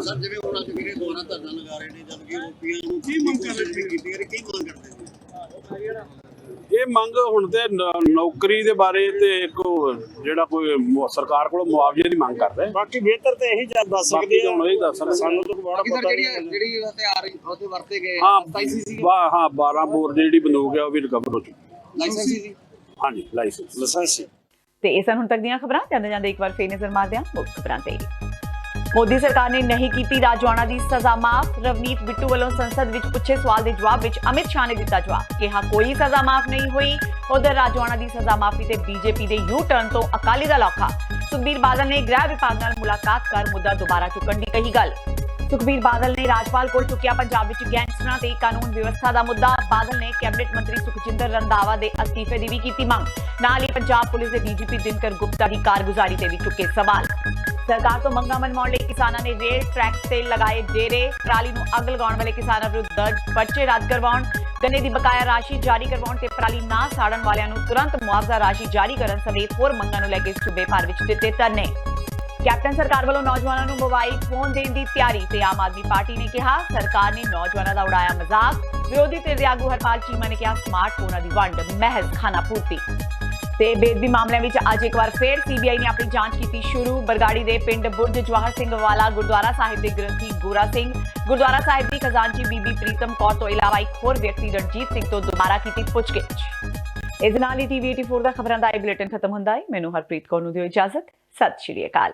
ਸਰ ਜਿਵੇਂ ਉਹਨਾਂ ਦੇ ਵੀਰੇ ਦੁਆਰਾ ਧਰਨਾ ਲਗਾ ਰਹੇ ਨੇ ਜਦ ਕਿ ਰੋਪੀਆਂ ਨੂੰ ਕੀ ਮੰਗ ਕਰ ਰਹੇ ਨੇ, ਕੀਤੀ ਹੈ ਕੀ ਮੰਗ ਕਰਦੇ ਨੇ? ਇਹ ਮੰਗ ਹੁਣ ਤੇ ਨੌਕਰੀ ਦੇ ਬਾਰੇ ਤੇ ਇੱਕ ਜਿਹੜਾ ਕੋਈ ਸਰਕਾਰ ਕੋਲੋਂ ਮੁਆਵਜ਼ੇ ਦੀ ਮੰਗ ਕਰਦੇ। ਬਾਕੀ ਬਿਹਤਰ ਤੇ ਇਹੀ ਦੱਸ ਸਕਦੇ ਆ, ਹੁਣ ਇਹ ਦੱਸ ਸਕਦੇ ਸਾਨੂੰ ਤਾਂ ਬੜਾ ਪਤਾ ਜਿਹੜੀ ਹਥਿਆਰ ਉੱਥੇ ਵਰਤੇ ਗਏ ਹਾਂ 12 ਬੋਰ ਜਿਹੜੀ ਬੰਦੂਕ ਹੈ ਉਹ ਵੀ ਰਿਕਵਰ ਹੋ ਚੁੱਕੀ। ਲਾਇਸੈਂਸ ਸੀ? ਹਾਂਜੀ, ਲਾਇਸੈਂਸ। ਤੇ ਇਹ ਸਨ ਹੁਣ ਤੱਕ ਦੀਆਂ ਖਬਰਾਂ। ਜਾਂਦੇ ਜਾਂਦੇ ਇੱਕ ਵਾਰ ਫੇਰ ਨਜ਼ਰ ਮਾਰਦੇ ਹਾਂ ਮੁੱਖ ਖਬਰਾਂ ਤੇ। ਮੋਦੀ ਸਰਕਾਰ ਨੇ ਨਹੀਂ ਕੀਤੀ ਰਾਜਵਾਨਾ ਦੀ ਸਜ਼ਾ ਮਾਫ। ਰਵਨੀਤ ਬਿੱਟੂ ਵੱਲੋਂ ਸੰਸਦ ਵਿੱਚ ਪੁੱਛੇ ਸਵਾਲ ਦੇ ਜਵਾਬ ਵਿੱਚ ਅਮਿਤ ਸ਼ਾਹ ਨੇ ਦਿੱਤਾ ਜਵਾਬ, ਕਿਹਾ ਕੋਈ ਸਜ਼ਾ ਮਾਫ ਨਹੀਂ ਹੋਈ। ਉਧਰ ਰਾਜਵਾਨਾ ਦੀ ਸਜ਼ਾ ਮਾਫੀ ਤੇ ਬੀਜੇਪੀ ਦੇ ਯੂ ਟਰਨ ਤੋਂ ਅਕਾਲੀ ਦਲ ਔਖਾ। ਸੁਖਬੀਰ ਬਾਦਲ ਨੇ ਗ੍ਰਹਿ ਵਿਭਾਗ ਨਾਲ ਮੁਲਾਕਾਤ ਕਰ ਮੁੱਦਾ ਦੁਬਾਰਾ ਚੁੱਕਣ ਦੀ ਕਹੀ ਗੱਲ। ਸੁਖਬੀਰ ਬਾਦਲ ਨੇ ਰਾਜਪਾਲ ਕੋਲ ਚੁੱਕਿਆ ਪੰਜਾਬ ਵਿੱਚ ਗੈਂਗਸਟਰਾਂ ਤੇ ਕਾਨੂੰਨ ਵਿਵਸਥਾ ਦਾ ਮੁੱਦਾ। ਬਾਦਲ ਨੇ ਕੈਬਨਿਟ ਮੰਤਰੀ ਸੁਖਜਿੰਦਰ ਰੰਧਾਵਾ ਦੇ ਅਸਤੀਫੇ ਦੀ ਵੀ ਕੀਤੀ ਮੰਗ। ਨਾਲ ਹੀ ਪੰਜਾਬ ਪੁਲਿਸ ਦੇ ਡੀਜੀਪੀ ਦਿਨਕਰ ਗੁਪਤਾ ਦੀ ਕਾਰਗੁਜ਼ਾਰੀ ਤੇ ਵੀ ਚੁੱਕੇ ਸਵਾਲ। ਸਰਕਾਰ ਤੋਂ ਮੰਗਾਂ ਮਨਵਾਉਣ ਲਈ ਕਿਸਾਨਾਂ ਨੇ ਰੇਲ ਟਰੈਕ ਤੇ ਲਗਾਏ ਡੇਰੇ। ਪਰਾਲੀ ਨੂੰ ਅੱਗ ਲਗਾਉਣ ਵਾਲੇ ਕਿਸਾਨਾਂ ਵਿਰੁੱਧ ਦਰਜ ਪਰਚੇ ਰੱਦ ਕਰਵਾਉਣ, ਗੰਨੇ ਦੀ ਬਕਾਇਆ ਰਾਸ਼ੀ ਜਾਰੀ ਕਰਵਾਉਣ ਤੇ ਪਰਾਲੀ ਨਾ ਸਾੜਨ ਵਾਲਿਆਂ ਨੂੰ ਤੁਰੰਤ ਮੁਆਵਜ਼ਾ ਰਾਸ਼ੀ ਜਾਰੀ ਕਰਨ ਸਮੇਤ ਹੋਰ ਮੰਗਾਂ ਨੂੰ ਲੈ ਕੇ ਸੂਬੇ ਭਰ ਵਿੱਚ ਦਿੱਤੇ ਧਰਨੇ। ਕੈਪਟਨ ਸਰਕਾਰ ਵੱਲੋਂ ਨੌਜਵਾਨਾਂ ਨੂੰ ਮੋਬਾਈਲ ਫੋਨ ਦੇਣ ਦੀ ਤਿਆਰੀ ਤੇ ਆਮ ਆਦਮੀ ਪਾਰਟੀ ਨੇ ਕਿਹਾ ਸਰਕਾਰ ਨੇ ਨੌਜਵਾਨਾਂ ਦਾ ਉਡਾਇਆ ਮਜ਼ਾਕ। ਵਿਰੋਧੀ ਧਿਰ ਦੇ ਆਗੂ ਹਰਪਾਲ ਚੀਮਾ ਨੇ ਕਿਹਾ ਸਮਾਰਟਫੋਨਾਂ ਦੀ ਵੰਡ ਮਹਿਜ਼ ਖਾਣਾ ਪੂਰਤੀ। ਤੇ ਬੇਦਬੀ ਮਾਮਲਿਆਂ ਵਿੱਚ ਅੱਜ ਇੱਕ ਵਾਰ ਫੇਰ ਸੀਬੀਆਈ ਨੇ ਆਪਣੀ ਜਾਂਚ ਕੀਤੀ ਸ਼ੁਰੂ। ਬਰਗਾੜੀ ਦੇ ਪਿੰਡ ਬੁਰਜ ਜਵਾਹਰ ਸਿੰਘ ਵਾਲਾ ਗੁਰਦੁਆਰਾ ਸਾਹਿਬ ਦੇ ਗ੍ਰੰਥੀ ਗੋਰਾ ਸਿੰਘ, ਗੁਰਦੁਆਰਾ ਸਾਹਿਬ ਦੀ ਖਜ਼ਾਨਚੀ ਬੀਬੀ ਪ੍ਰੀਤਮ ਕੌਰ ਤੋਂ ਇਲਾਵਾ ਇੱਕ ਹੋਰ ਵਿਅਕਤੀ ਰਣਜੀਤ ਸਿੰਘ ਤੋਂ ਦੁਬਾਰਾ ਕੀਤੀ ਪੁੱਛਗਿੱਛ। ਇਸ ਨਾਲ ਹੀ TV 84 ਦਾ ਖਬਰਾਂ ਦਾ ਇਹ ਬੁਲੇਟਿਨ ਖਤਮ ਹੁੰਦਾ ਹੈ। ਮੈਨੂੰ ਹਰਪ੍ਰੀਤ ਕੌਰ ਨੂੰ ਦਿਓ ਇਜਾਜ਼ਤ। ਸਤਿ ਸ਼੍ਰੀ ਅਕਾਲ।